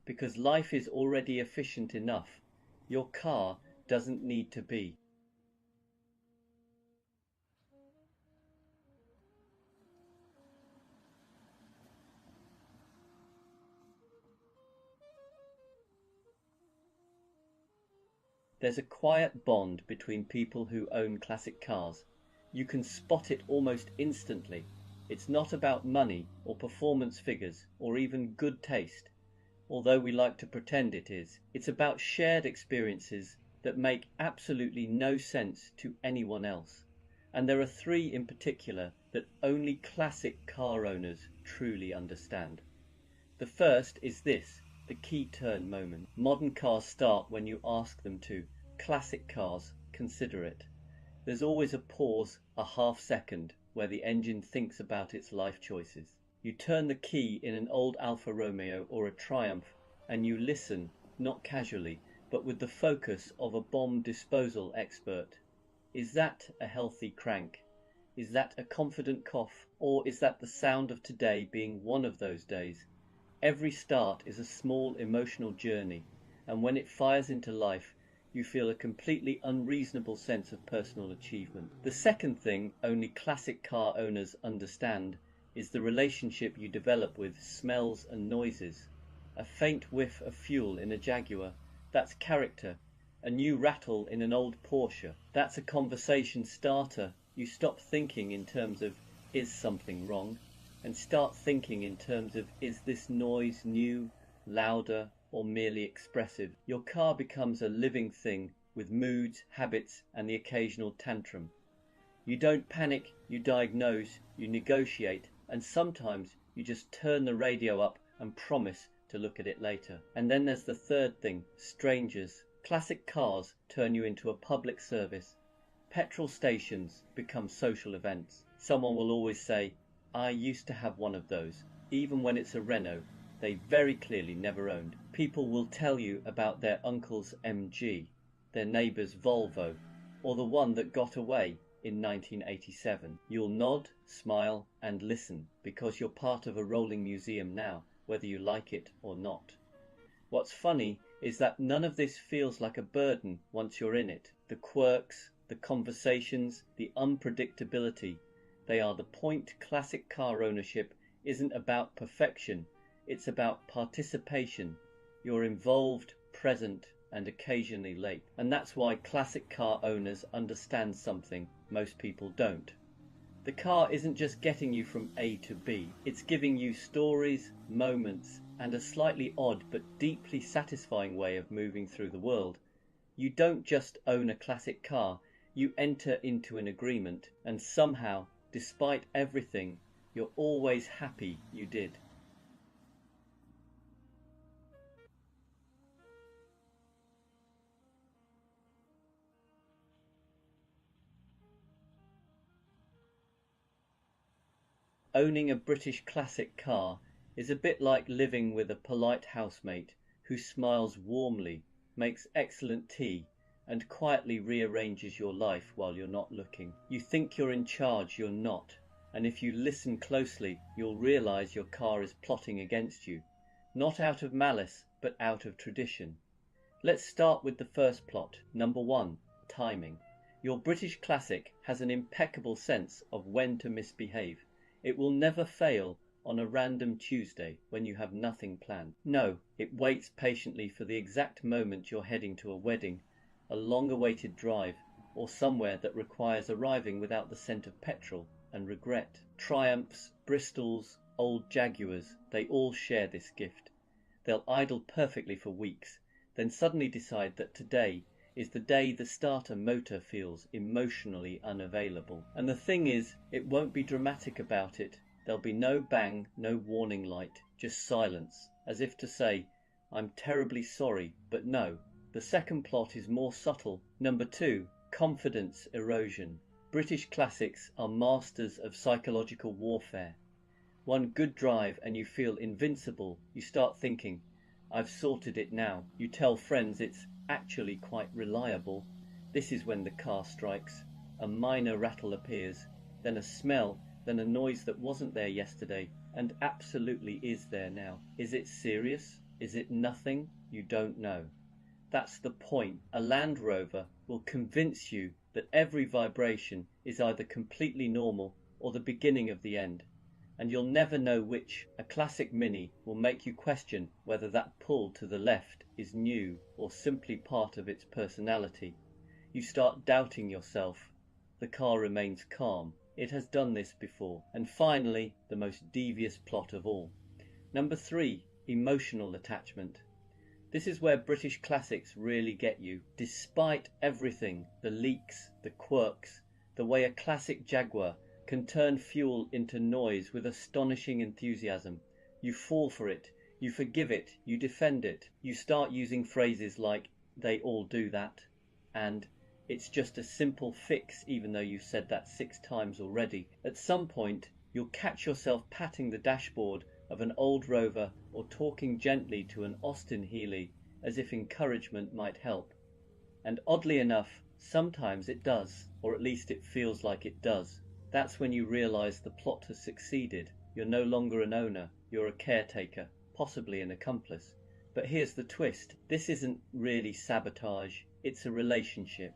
Because life is already efficient enough. Your car doesn't need to be. There's a quiet bond between people who own classic cars. You can spot it almost instantly. It's not about money or performance figures or even good taste, although we like to pretend it is. It's about shared experiences that make absolutely no sense to anyone else. And there are 3 in particular that only classic car owners truly understand. The first is this, the key turn moment. Modern cars start when you ask them to. Classic cars consider it. There's always a pause, a half second, where the engine thinks about its life choices. You turn the key in an old Alfa Romeo or a Triumph, and you listen, not casually, but with the focus of a bomb disposal expert. Is that a healthy crank? Is that a confident cough? Or is that the sound of today being one of those days? Every start is a small emotional journey, and when it fires into life, you feel a completely unreasonable sense of personal achievement. The second thing only classic car owners understand is the relationship you develop with smells and noises. A faint whiff of fuel in a Jaguar, that's character. A new rattle in an old Porsche, that's a conversation starter. You stop thinking in terms of, is something wrong? And start thinking in terms of, is this noise new, louder, or merely expressive? Your car becomes a living thing with moods, habits, and the occasional tantrum. You don't panic, you diagnose, you negotiate, and sometimes you just turn the radio up and promise to look at it later. And then there's the third thing, strangers. Classic cars turn you into a public service. Petrol stations become social events. Someone will always say, I used to have one of those, even when it's a Renault they very clearly never owned. People will tell you about their uncle's MG, their neighbour's Volvo, or the one that got away in 1987. You'll nod, smile, and listen because you're part of a rolling museum now, whether you like it or not. What's funny is that none of this feels like a burden once you're in it. The quirks, the conversations, the unpredictability, they are the point. Classic car ownership isn't about perfection, it's about participation. You're involved, present, and occasionally late. And that's why classic car owners understand something most people don't. The car isn't just getting you from A to B, it's giving you stories, moments, and a slightly odd but deeply satisfying way of moving through the world. You don't just own a classic car, you enter into an agreement, and somehow, despite everything, you're always happy you did. Owning a British classic car is a bit like living with a polite housemate who smiles warmly, makes excellent tea, and quietly rearranges your life while you're not looking. You think you're in charge, you're not, and if you listen closely, you'll realize your car is plotting against you, not out of malice, but out of tradition. Let's start with the first plot. Number 1, timing. Your British classic has an impeccable sense of when to misbehave. It will never fail on a random Tuesday when you have nothing planned. No, it waits patiently for the exact moment you're heading to a wedding, a long-awaited drive, or somewhere that requires arriving without the scent of petrol and regret. Triumphs, Bristols, old Jaguars, they all share this gift. They'll idle perfectly for weeks, then suddenly decide that today is the day the starter motor feels emotionally unavailable. And the thing is, it won't be dramatic about it. There'll be no bang, no warning light, just silence, as if to say, I'm terribly sorry, but no. The second plot is more subtle. Number 2, confidence erosion. British classics are masters of psychological warfare. One good drive and you feel invincible. You start thinking, I've sorted it now. You tell friends it's actually quite reliable. This is when the car strikes. A minor rattle appears, then a smell, then a noise that wasn't there yesterday and absolutely is there now. Is it serious? Is it nothing? You don't know. That's the point. A Land Rover will convince you that every vibration is either completely normal or the beginning of the end, and you'll never know which. A classic Mini will make you question whether that pull to the left is new or simply part of its personality. You start doubting yourself. The car remains calm. It has done this before. And finally, the most devious plot of all. Number 3, emotional attachment. This is where British classics really get you. Despite everything, the leaks, the quirks, the way a classic Jaguar can turn fuel into noise with astonishing enthusiasm, you fall for it, you forgive it, you defend it. You start using phrases like, they all do that, and it's just a simple fix even though you've said that 6 times already. At some point, you'll catch yourself patting the dashboard of an old Rover or talking gently to an Austin Healey as if encouragement might help. And oddly enough, sometimes it does, or at least it feels like it does. That's when you realize the plot has succeeded. You're no longer an owner, you're a caretaker, possibly an accomplice. But here's the twist. This isn't really sabotage, it's a relationship.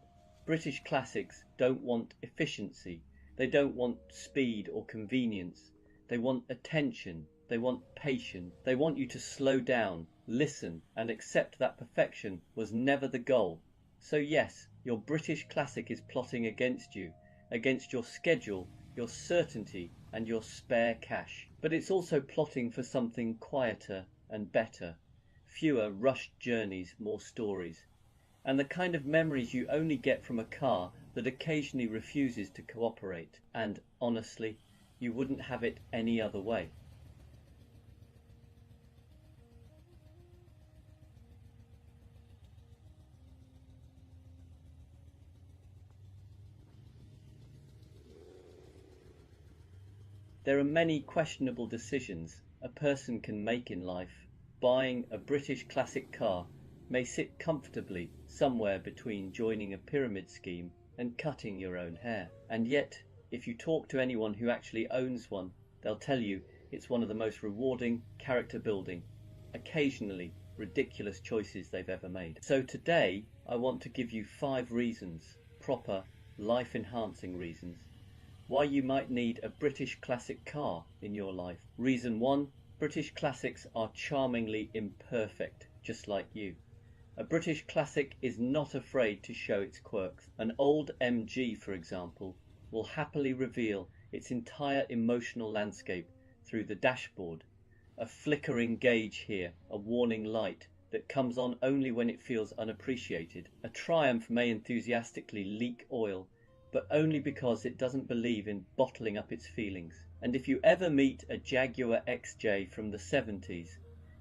British classics don't want efficiency. They don't want speed or convenience. They want attention. They want patience. They want you to slow down, listen, and accept that perfection was never the goal. So yes, your British classic is plotting against you, against your schedule, your certainty, and your spare cash. But it's also plotting for something quieter and better. Fewer rushed journeys, more stories. And the kind of memories you only get from a car that occasionally refuses to cooperate. And honestly, you wouldn't have it any other way. There are many questionable decisions a person can make in life. Buying a British classic car may sit comfortably somewhere between joining a pyramid scheme and cutting your own hair. And yet, if you talk to anyone who actually owns one, they'll tell you it's one of the most rewarding, character-building, occasionally ridiculous choices they've ever made. So today, I want to give you 5 reasons, proper, life-enhancing reasons, why you might need a British classic car in your life. Reason 1, British classics are charmingly imperfect, just like you. A British classic is not afraid to show its quirks. An old MG, for example, will happily reveal its entire emotional landscape through the dashboard. A flickering gauge here, a warning light that comes on only when it feels unappreciated. A Triumph may enthusiastically leak oil, but only because it doesn't believe in bottling up its feelings. And if you ever meet a Jaguar XJ from the 70s,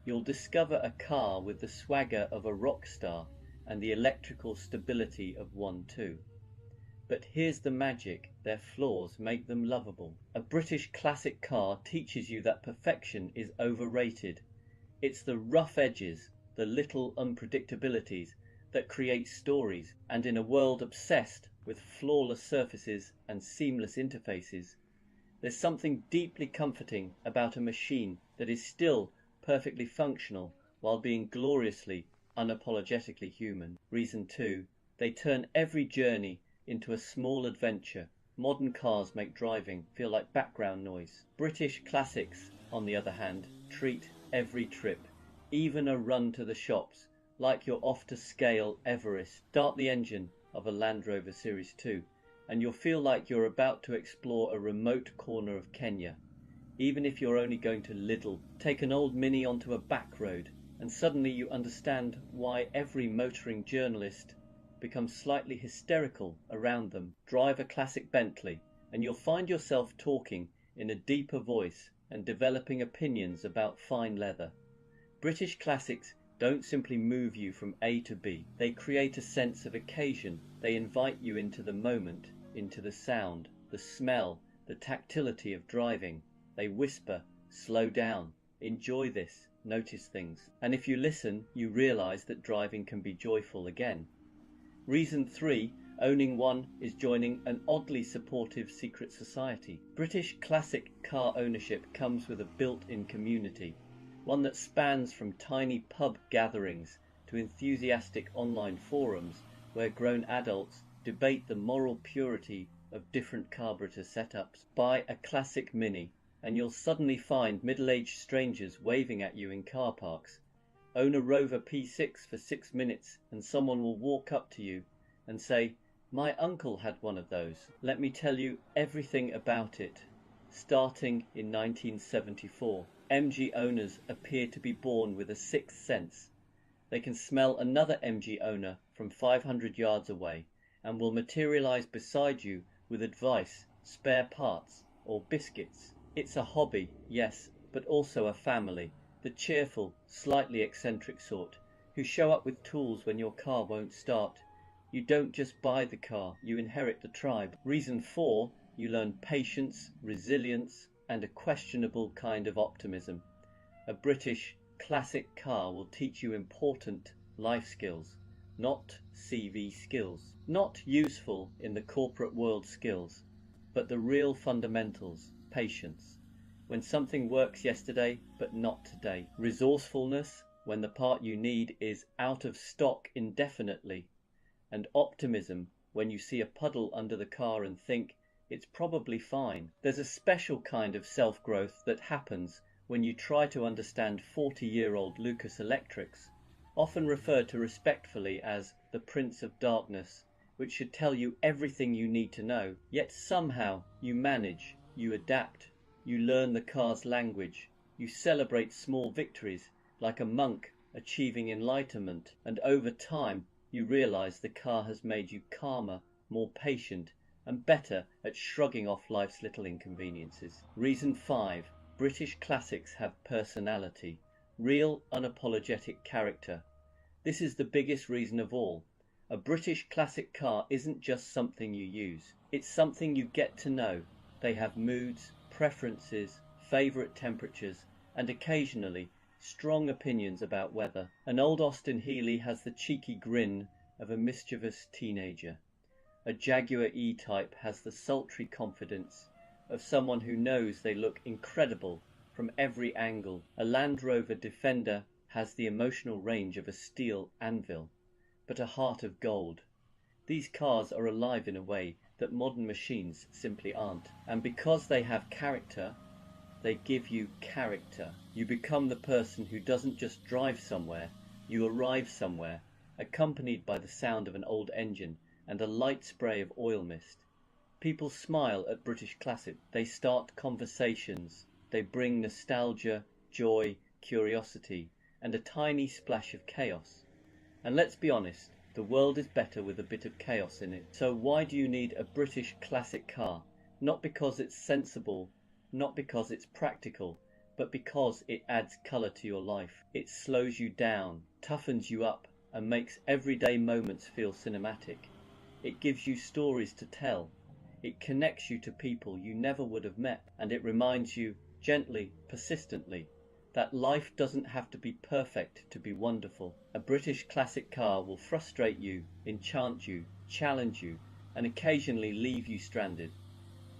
you'll discover a car with the swagger of a rock star and the electrical stability of one too. But here's the magic, their flaws make them lovable. A British classic car teaches you that perfection is overrated. It's the rough edges, the little unpredictabilities that create stories, and in a world obsessed with flawless surfaces and seamless interfaces, there's something deeply comforting about a machine that is still perfectly functional while being gloriously, unapologetically human. Reason 2, they turn every journey into a small adventure. Modern cars make driving feel like background noise. British classics, on the other hand, treat every trip, even a run to the shops, like you're off to scale Everest. Start the engine of a Land Rover Series 2 and you'll feel like you're about to explore a remote corner of Kenya. Even if you're only going to Lidl, take an old Mini onto a back road and suddenly you understand why every motoring journalist becomes slightly hysterical around them. Drive a classic Bentley and you'll find yourself talking in a deeper voice and developing opinions about fine leather. British classics don't simply move you from A to B. They create a sense of occasion. They invite you into the moment, into the sound, the smell, the tactility of driving. They whisper, slow down, enjoy this, notice things. And if you listen, you realize that driving can be joyful again. Reason 3, owning one is joining an oddly supportive secret society. British classic car ownership comes with a built-in community, one that spans from tiny pub gatherings to enthusiastic online forums where grown adults debate the moral purity of different carburetor setups. Buy a classic Mini and you'll suddenly find middle-aged strangers waving at you in car parks. Own a Rover P6 for 6 minutes and someone will walk up to you and say, "My uncle had one of those. Let me tell you everything about it." Starting in 1974, MG owners appear to be born with a sixth sense. They can smell another MG owner from 500 yards away and will materialize beside you with advice, spare parts, or biscuits. It's a hobby, yes, but also a family. The cheerful, slightly eccentric sort, who show up with tools when your car won't start. You don't just buy the car, you inherit the tribe. Reason 4, you learn patience, resilience, and a questionable kind of optimism. A British classic car will teach you important life skills, not CV skills. Not useful in the corporate world skills, but the real fundamentals, patience. When something works yesterday but not today. Resourcefulness when the part you need is out of stock indefinitely. And optimism when you see a puddle under the car and think it's probably fine. There's a special kind of self-growth that happens when you try to understand 40-year-old Lucas Electrics, often referred to respectfully as the Prince of Darkness, which should tell you everything you need to know, yet somehow you manage, you adapt. You learn the car's language. You celebrate small victories like a monk achieving enlightenment. And over time, you realize the car has made you calmer, more patient, and better at shrugging off life's little inconveniences. Reason 5. British classics have personality. Real, unapologetic character. This is the biggest reason of all. A British classic car isn't just something you use. It's something you get to know. They have moods, preferences, favourite temperatures, and occasionally strong opinions about weather. An old Austin Healey has the cheeky grin of a mischievous teenager. A Jaguar E-Type has the sultry confidence of someone who knows they look incredible from every angle. A Land Rover Defender has the emotional range of a steel anvil, but a heart of gold. These cars are alive in a way that modern machines simply aren't. And because they have character, they give you character. You become the person who doesn't just drive somewhere, you arrive somewhere, accompanied by the sound of an old engine and a light spray of oil mist. People smile at British classics. They start conversations. They bring nostalgia, joy, curiosity, and a tiny splash of chaos. And let's be honest, the world is better with a bit of chaos in it. So why do you need a British classic car? Not because it's sensible, not because it's practical, but because it adds colour to your life. It slows you down, toughens you up, and makes everyday moments feel cinematic. It gives you stories to tell. It connects you to people you never would have met, and it reminds you, gently, persistently, that life doesn't have to be perfect to be wonderful. A British classic car will frustrate you, enchant you, challenge you, and occasionally leave you stranded.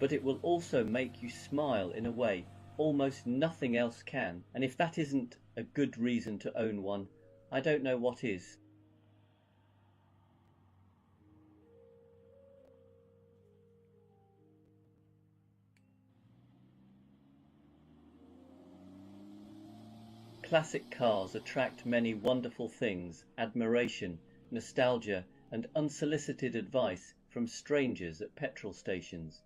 But it will also make you smile in a way almost nothing else can, and if that isn't a good reason to own one, I don't know what is. Classic cars attract many wonderful things: admiration, nostalgia, and unsolicited advice from strangers at petrol stations.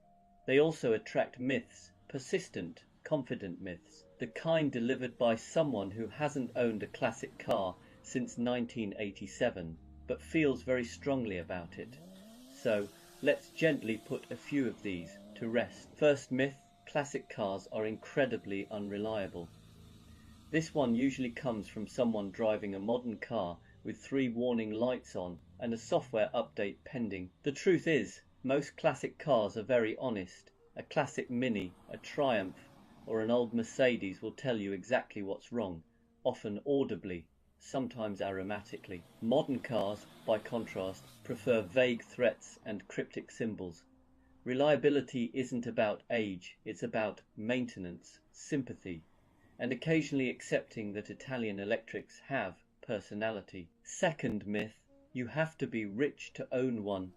They also attract myths, persistent, confident myths, the kind delivered by someone who hasn't owned a classic car since 1987, but feels very strongly about it. So let's gently put a few of these to rest. First myth: classic cars are incredibly unreliable. This one usually comes from someone driving a modern car with 3 warning lights on and a software update pending. The truth is, most classic cars are very honest. A classic Mini, a Triumph, or an old Mercedes will tell you exactly what's wrong, often audibly, sometimes aromatically. Modern cars, by contrast, prefer vague threats and cryptic symbols. Reliability isn't about age, it's about maintenance, sympathy, and occasionally accepting that Italian electrics have personality. Second myth: you have to be rich to own one.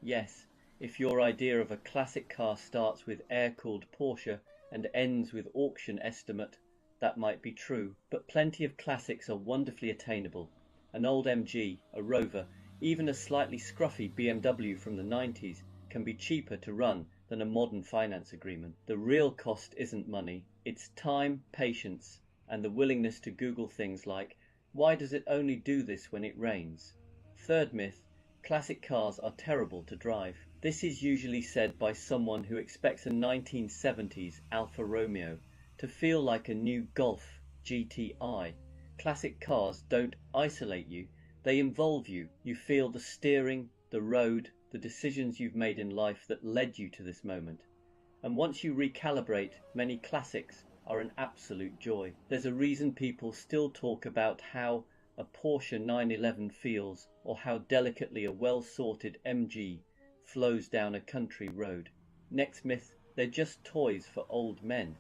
Yes, if your idea of a classic car starts with air-cooled Porsche and ends with auction estimate, that might be true, but plenty of classics are wonderfully attainable. An old MG, a Rover, even a slightly scruffy BMW from the 90s can be cheaper to run than a modern finance agreement. The real cost isn't money, it's time, patience, and the willingness to Google things like, why does it only do this when it rains? Third myth: classic cars are terrible to drive. This is usually said by someone who expects a 1970s Alfa Romeo to feel like a new Golf GTI. Classic cars don't isolate you, they involve you. You feel the steering, the road, the decisions you've made in life that led you to this moment. And once you recalibrate, many classics are an absolute joy. There's a reason people still talk about how a Porsche 911 feels, or how delicately a well-sorted MG flows down a country road. Next myth: they're just toys for old men.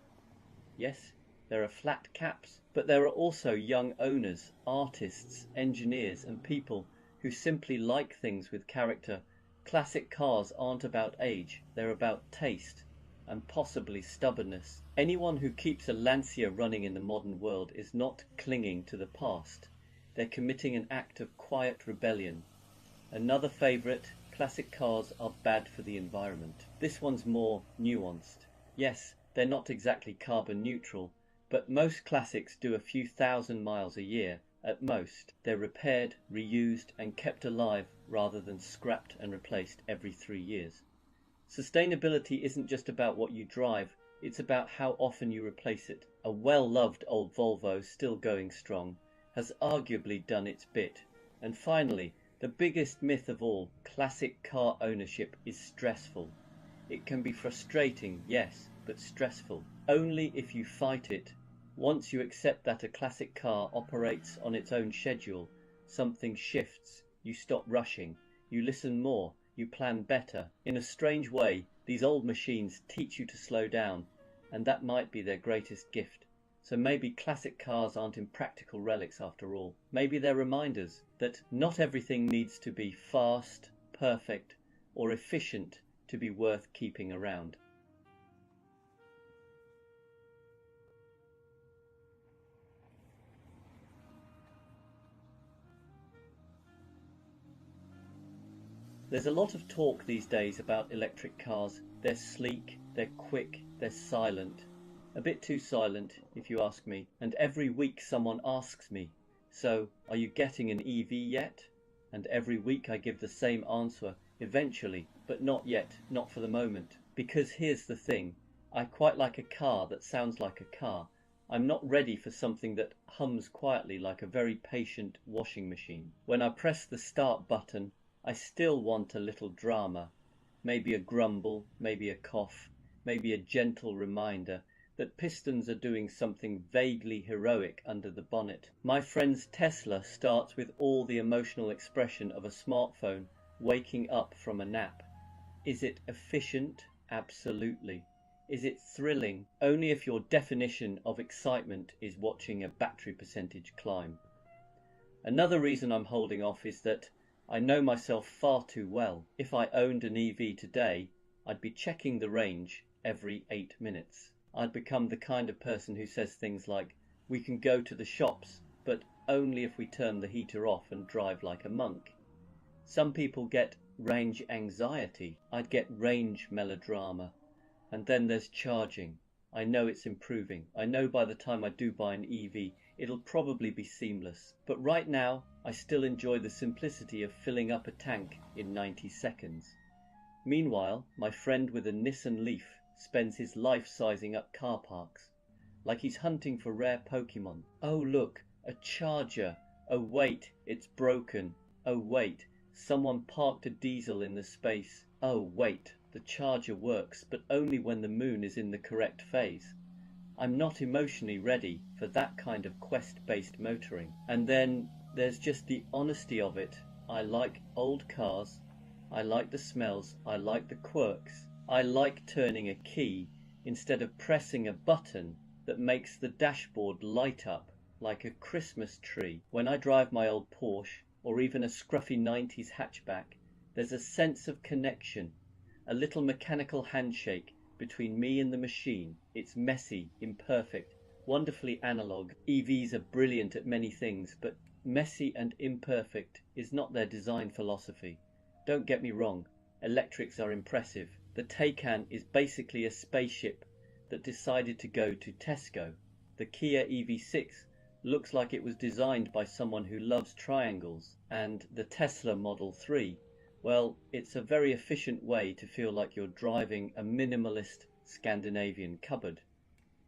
Yes, there are flat caps, but there are also young owners, artists, engineers, and people who simply like things with character. Classic cars aren't about age, they're about taste, and possibly stubbornness. Anyone who keeps a Lancia running in the modern world is not clinging to the past, they're committing an act of quiet rebellion. Another favourite: classic cars are bad for the environment. This one's more nuanced. Yes, they're not exactly carbon neutral, but most classics do a few thousand miles a year at most. They're repaired, reused, and kept alive rather than scrapped and replaced every 3 years. Sustainability isn't just about what you drive, it's about how often you replace it. A well-loved old Volvo, still going strong, has arguably done its bit. And finally, the biggest myth of all: classic car ownership is stressful. It can be frustrating, yes, but stressful. Only if you fight it. Once you accept that a classic car operates on its own schedule, something shifts, you stop rushing, you listen more, you plan better. In a strange way, these old machines teach you to slow down, and that might be their greatest gift. So maybe classic cars aren't impractical relics after all. Maybe they're reminders that not everything needs to be fast, perfect, or efficient to be worth keeping around. There's a lot of talk these days about electric cars. They're sleek, they're quick, they're silent. A bit too silent, if you ask me. And every week someone asks me, so are you getting an EV yet? And every week I give the same answer, eventually, but not yet, not for the moment. Because here's the thing, I quite like a car that sounds like a car. I'm not ready for something that hums quietly like a very patient washing machine. When I press the start button, I still want a little drama, maybe a grumble, maybe a cough, maybe a gentle reminder that pistons are doing something vaguely heroic under the bonnet. My friend's Tesla starts with all the emotional expression of a smartphone waking up from a nap. Is it efficient? Absolutely. Is it thrilling? Only if your definition of excitement is watching a battery percentage climb. Another reason I'm holding off is that I know myself far too well. If I owned an EV today, I'd be checking the range every 8 minutes. I'd become the kind of person who says things like, we can go to the shops, but only if we turn the heater off and drive like a monk. Some people get range anxiety. I'd get range melodrama. And then there's charging. I know it's improving. I know by the time I do buy an EV, it'll probably be seamless. But right now, I still enjoy the simplicity of filling up a tank in 90 seconds. Meanwhile, my friend with a Nissan Leaf spends his life sizing up car parks, like he's hunting for rare Pokemon. Oh look, a charger. Oh wait, it's broken. Oh wait, someone parked a diesel in the space. Oh wait, the charger works, but only when the moon is in the correct phase. I'm not emotionally ready for that kind of quest-based motoring. And then there's just the honesty of it. I like old cars, I like the smells, I like the quirks. I like turning a key instead of pressing a button that makes the dashboard light up like a Christmas tree. When I drive my old Porsche, or even a scruffy 90s hatchback, there's a sense of connection, a little mechanical handshake between me and the machine. It's messy, imperfect, wonderfully analog. EVs are brilliant at many things, but messy and imperfect is not their design philosophy. Don't get me wrong, electrics are impressive. The Taycan is basically a spaceship that decided to go to Tesco. The Kia EV6 looks like it was designed by someone who loves triangles. And the Tesla Model 3, well, it's a very efficient way to feel like you're driving a minimalist Scandinavian cupboard.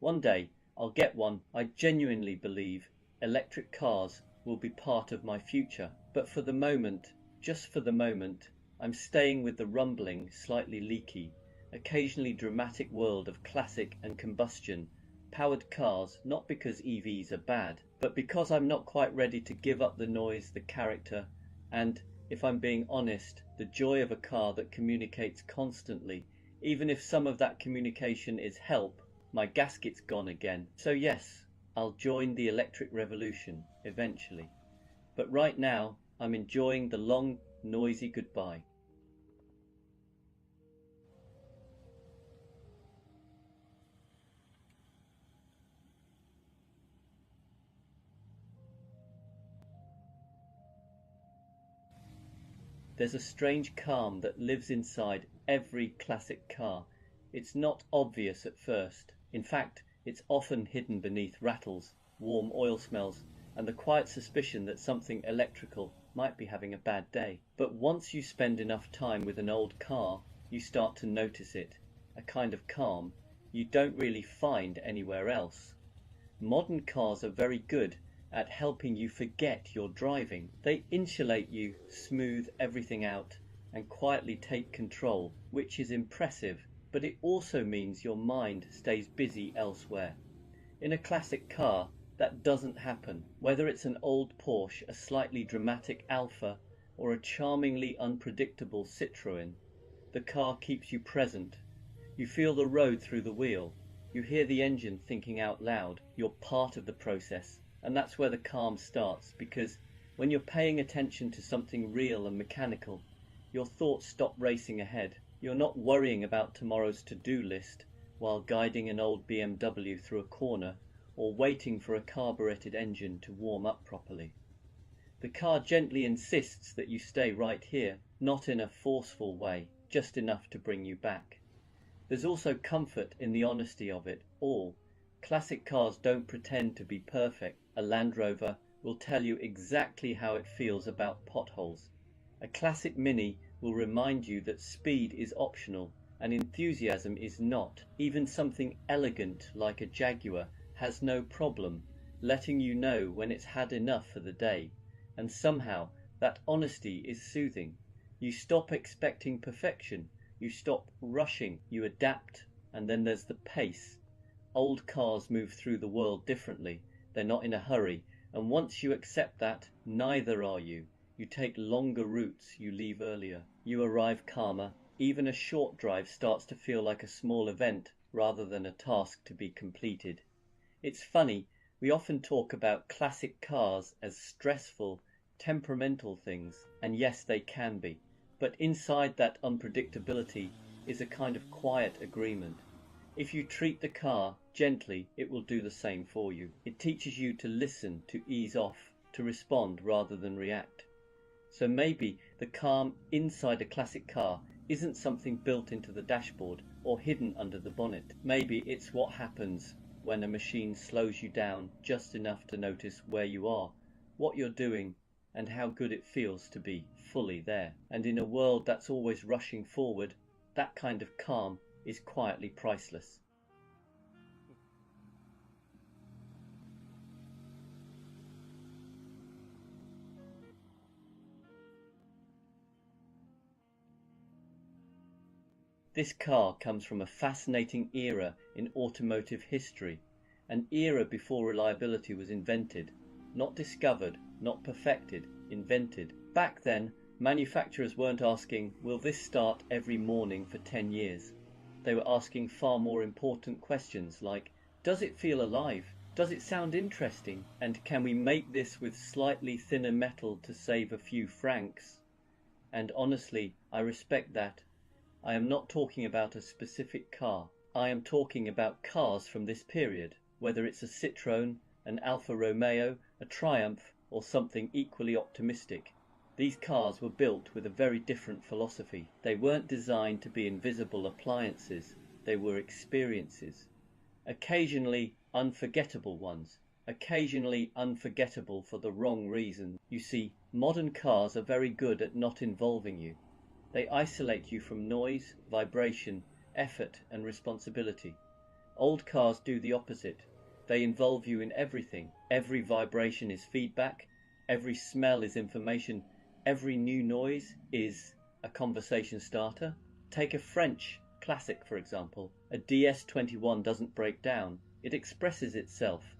One day I'll get one. I genuinely believe electric cars will be part of my future. But for the moment, just for the moment, I'm staying with the rumbling, slightly leaky, occasionally dramatic world of classic and combustion powered cars, not because EVs are bad, but because I'm not quite ready to give up the noise, the character, and, if I'm being honest, the joy of a car that communicates constantly, even if some of that communication is help. My gasket's gone again. So yes, I'll join the electric revolution eventually. But right now, I'm enjoying the long, noisy goodbye. There's a strange calm that lives inside every classic car. It's not obvious at first. In fact, it's often hidden beneath rattles, warm oil smells, and the quiet suspicion that something electrical might be having a bad day. But once you spend enough time with an old car, you start to notice it, a kind of calm you don't really find anywhere else. Modern cars are very good at helping you forget you're driving. They insulate you, smooth everything out, and quietly take control, which is impressive, but it also means your mind stays busy elsewhere. In a classic car, that doesn't happen. Whether it's an old Porsche, a slightly dramatic Alfa, or a charmingly unpredictable Citroën, the car keeps you present. You feel the road through the wheel. You hear the engine thinking out loud. You're part of the process. And that's where the calm starts, because when you're paying attention to something real and mechanical, your thoughts stop racing ahead. You're not worrying about tomorrow's to-do list while guiding an old BMW through a corner or waiting for a carbureted engine to warm up properly. The car gently insists that you stay right here, not in a forceful way, just enough to bring you back. There's also comfort in the honesty of it all. Classic cars don't pretend to be perfect. A Land Rover will tell you exactly how it feels about potholes. A classic Mini will remind you that speed is optional and enthusiasm is not. Even something elegant like a Jaguar has no problem letting you know when it's had enough for the day, and somehow that honesty is soothing. You stop expecting perfection, you stop rushing, you adapt, and then there's the pace. Old cars move through the world differently, they're not in a hurry, and once you accept that, neither are you. You take longer routes, you leave earlier, you arrive calmer. Even a short drive starts to feel like a small event rather than a task to be completed. It's funny, we often talk about classic cars as stressful, temperamental things, and yes, they can be, but inside that unpredictability is a kind of quiet agreement. If you treat the car gently, it will do the same for you. It teaches you to listen, to ease off, to respond rather than react. So maybe the calm inside a classic car isn't something built into the dashboard or hidden under the bonnet. Maybe it's what happens when a machine slows you down just enough to notice where you are, what you're doing, and how good it feels to be fully there. And in a world that's always rushing forward, that kind of calm is quietly priceless. This car comes from a fascinating era in automotive history, an era before reliability was invented, not discovered, not perfected, invented. Back then, manufacturers weren't asking, will this start every morning for 10 years? They were asking far more important questions like, does it feel alive? Does it sound interesting? And can we make this with slightly thinner metal to save a few francs? And honestly, I respect that. I am not talking about a specific car. I am talking about cars from this period, whether it's a Citroën, an Alfa Romeo, a Triumph, or something equally optimistic. These cars were built with a very different philosophy. They weren't designed to be invisible appliances, they were experiences. Occasionally unforgettable ones, occasionally unforgettable for the wrong reason. You see, modern cars are very good at not involving you. They isolate you from noise, vibration, effort, and responsibility. Old cars do the opposite. They involve you in everything. Every vibration is feedback, every smell is information, every new noise is a conversation starter. Take a French classic, for example. A DS21 doesn't break down, it expresses itself.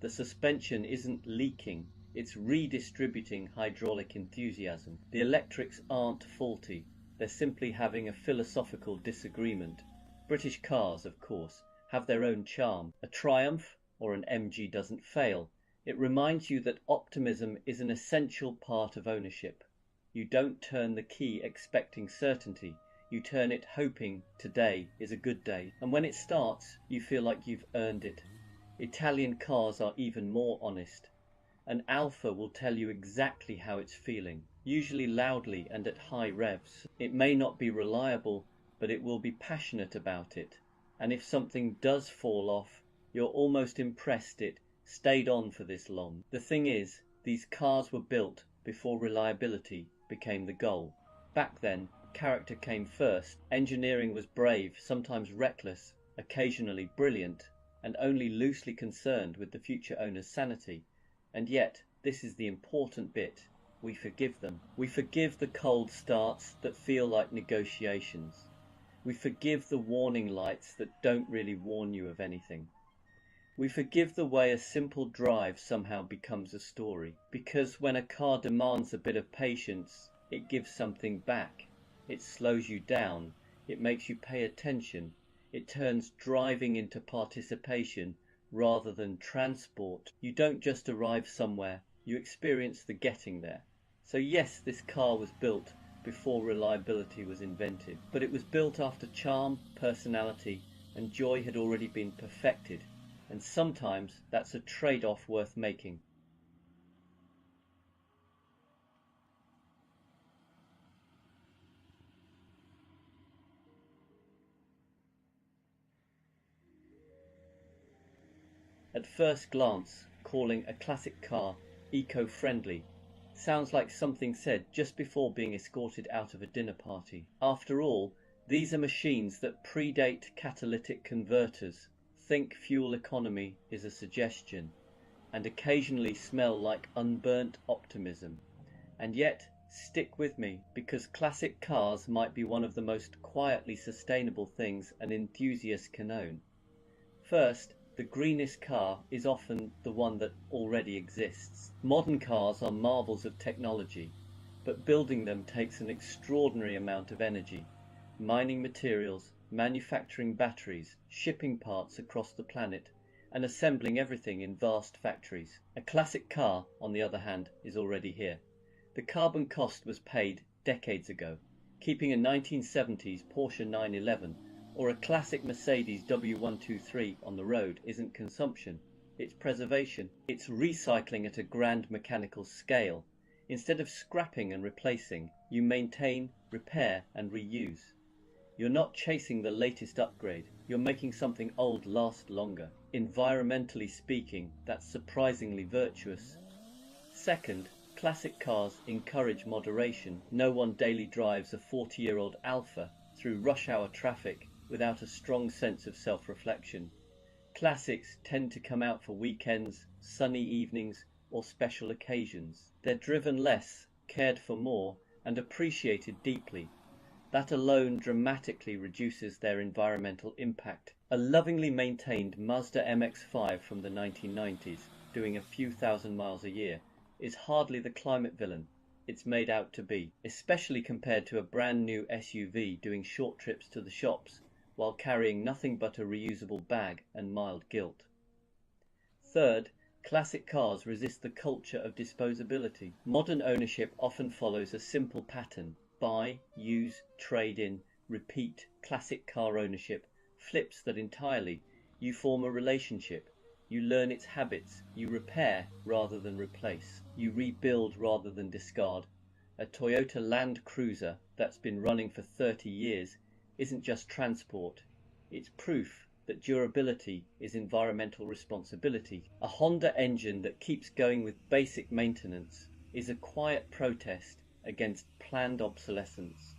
The suspension isn't leaking, it's redistributing hydraulic enthusiasm. The electrics aren't faulty, they're simply having a philosophical disagreement. British cars, of course, have their own charm. A Triumph or an MG doesn't fail. It reminds you that optimism is an essential part of ownership. You don't turn the key expecting certainty, you turn it hoping today is a good day. And when it starts, you feel like you've earned it. Italian cars are even more honest. An Alfa will tell you exactly how it's feeling, usually loudly and at high revs. It may not be reliable, but it will be passionate about it. And if something does fall off, you're almost impressed it stayed on for this long. The thing is, these cars were built before reliability became the goal. Back then, character came first. Engineering was brave, sometimes reckless, occasionally brilliant, and only loosely concerned with the future owner's sanity. And yet, this is the important bit, we forgive them. We forgive the cold starts that feel like negotiations. We forgive the warning lights that don't really warn you of anything. We forgive the way a simple drive somehow becomes a story. Because when a car demands a bit of patience, it gives something back. It slows you down. It makes you pay attention. It turns driving into participation rather than transport. You don't just arrive somewhere, you experience the getting there. So yes, this car was built before reliability was invented, but it was built after charm, personality, and joy had already been perfected, and sometimes that's a trade-off worth making. At first glance, calling a classic car eco-friendly sounds like something said just before being escorted out of a dinner party. After all, these are machines that predate catalytic converters, think fuel economy is a suggestion, and occasionally smell like unburnt optimism. And yet, stick with me, because classic cars might be one of the most quietly sustainable things an enthusiast can own. First, the greenest car is often the one that already exists. Modern cars are marvels of technology, but building them takes an extraordinary amount of energy. Mining materials, manufacturing batteries, shipping parts across the planet, and assembling everything in vast factories. A classic car, on the other hand, is already here. The carbon cost was paid decades ago. Keeping a 1970s Porsche 911 or a classic Mercedes W123 on the road isn't consumption, it's preservation. It's recycling at a grand mechanical scale. Instead of scrapping and replacing, you maintain, repair and reuse. You're not chasing the latest upgrade, you're making something old last longer. Environmentally speaking, that's surprisingly virtuous. Second, classic cars encourage moderation. No one daily drives a 40-year-old Alfa through rush hour traffic without a strong sense of self-reflection. Classics tend to come out for weekends, sunny evenings, or special occasions. They're driven less, cared for more, and appreciated deeply. That alone dramatically reduces their environmental impact. A lovingly maintained Mazda MX-5 from the 1990s, doing a few thousand miles a year, is hardly the climate villain it's made out to be, especially compared to a brand new SUV doing short trips to the shops while carrying nothing but a reusable bag and mild guilt. Third, classic cars resist the culture of disposability. Modern ownership often follows a simple pattern. Buy, use, trade in, repeat. Classic car ownership flips that entirely. You form a relationship. You learn its habits. You repair rather than replace. You rebuild rather than discard. A Toyota Land Cruiser that's been running for 30 years isn't just transport. It's proof that durability is environmental responsibility. A Honda engine that keeps going with basic maintenance is a quiet protest against planned obsolescence.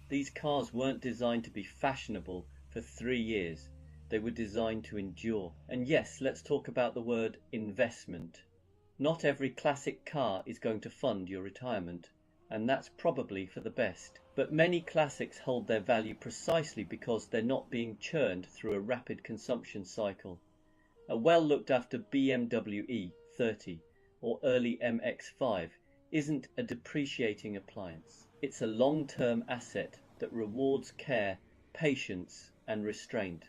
These cars weren't designed to be fashionable for 3 years. They were designed to endure. And yes, let's talk about the word investment. Not every classic car is going to fund your retirement, and that's probably for the best. But many classics hold their value precisely because they're not being churned through a rapid consumption cycle. A well looked after BMW E30 or early MX-5 isn't a depreciating appliance. It's a long-term asset that rewards care, patience and restraint.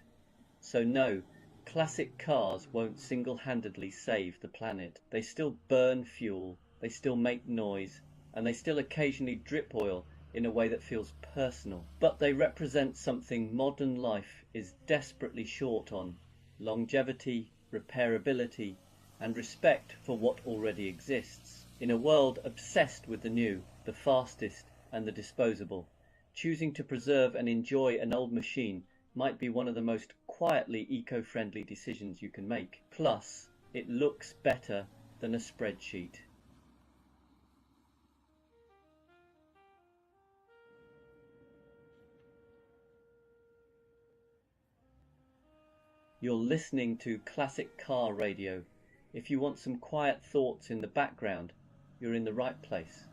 So no, classic cars won't single-handedly save the planet. They still burn fuel, they still make noise, and they still occasionally drip oil in a way that feels personal. But they represent something modern life is desperately short on: longevity, repairability, and respect for what already exists. In a world obsessed with the new, the fastest, and the disposable, choosing to preserve and enjoy an old machine might be one of the most quietly eco-friendly decisions you can make. Plus, it looks better than a spreadsheet. You're listening to Classic Car Radio. If you want some quiet thoughts in the background, you're in the right place.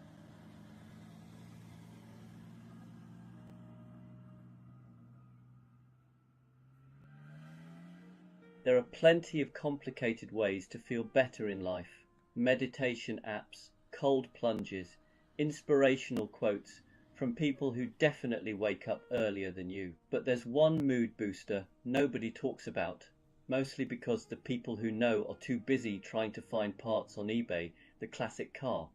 There are plenty of complicated ways to feel better in life. Meditation apps, cold plunges, inspirational quotes from people who definitely wake up earlier than you. But there's one mood booster nobody talks about, mostly because the people who know are too busy trying to find parts on eBay, the classic car.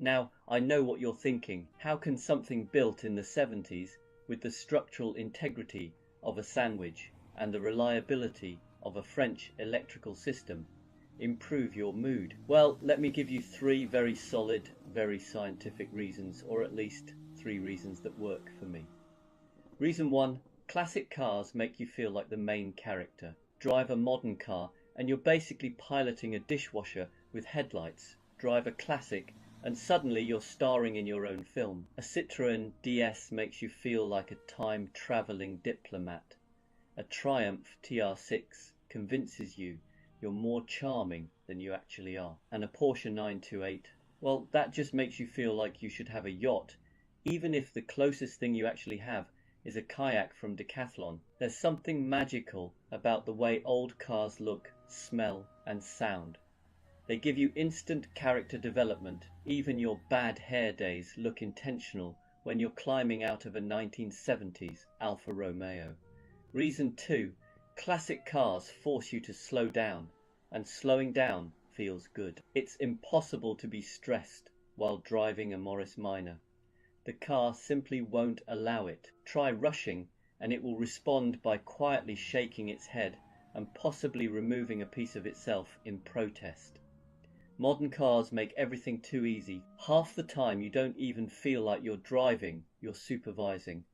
Now, I know what you're thinking. How can something built in the 70s with the structural integrity of a sandwich and the reliability of a French electrical system improve your mood? Well, let me give you 3 very solid, very scientific reasons, or at least 3 reasons that work for me. Reason 1, classic cars make you feel like the main character. Drive a modern car and you're basically piloting a dishwasher with headlights. Drive a classic and suddenly you're starring in your own film. A Citroën DS makes you feel like a time-travelling diplomat. A Triumph TR6 convinces you you're more charming than you actually are. And a Porsche 928, well, that just makes you feel like you should have a yacht, even if the closest thing you actually have is a kayak from Decathlon. There's something magical about the way old cars look, smell, and sound. They give you instant character development. Even your bad hair days look intentional when you're climbing out of a 1970s Alfa Romeo. Reason 2. Classic cars force you to slow down, and slowing down feels good. It's impossible to be stressed while driving a Morris Minor. The car simply won't allow it. Try rushing and it will respond by quietly shaking its head and possibly removing a piece of itself in protest. Modern cars make everything too easy. Half the time you don't even feel like you're driving, you're supervising.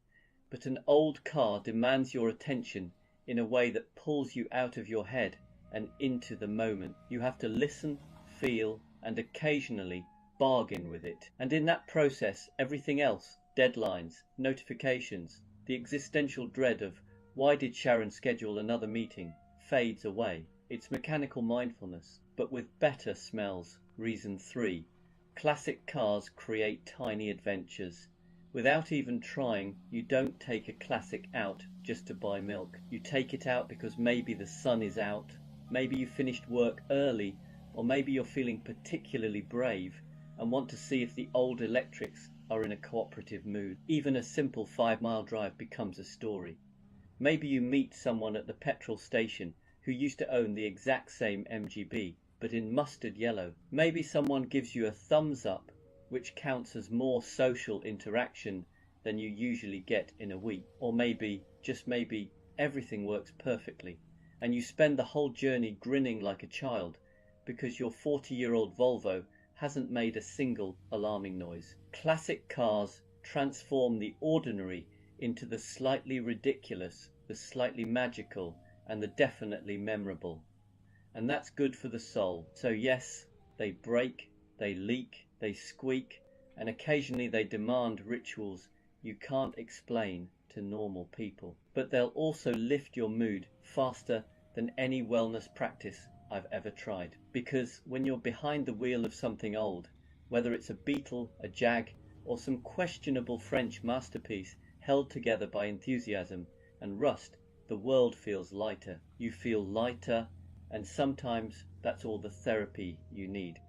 But an old car demands your attention in a way that pulls you out of your head and into the moment. You have to listen, feel, and occasionally bargain with it. And in that process, everything else, deadlines, notifications, the existential dread of why did Sharon schedule another meeting, fades away. It's mechanical mindfulness, but with better smells. Reason 3. Classic cars create tiny adventures. Without even trying, you don't take a classic out just to buy milk. You take it out because maybe the sun is out, maybe you finished work early, or maybe you're feeling particularly brave and want to see if the old electrics are in a cooperative mood. Even a simple 5-mile drive becomes a story. Maybe you meet someone at the petrol station who used to own the exact same MGB, but in mustard yellow. Maybe someone gives you a thumbs up, which counts as more social interaction than you usually get in a week. Or maybe, just maybe, everything works perfectly, and you spend the whole journey grinning like a child because your 40-year-old Volvo hasn't made a single alarming noise. Classic cars transform the ordinary into the slightly ridiculous, the slightly magical, and the definitely memorable. And that's good for the soul. So yes, they break, they leak, they squeak, and occasionally they demand rituals you can't explain to normal people. But they'll also lift your mood faster than any wellness practice I've ever tried. Because when you're behind the wheel of something old, whether it's a Beetle, a Jag, or some questionable French masterpiece held together by enthusiasm and rust, the world feels lighter. You feel lighter, and sometimes that's all the therapy you need.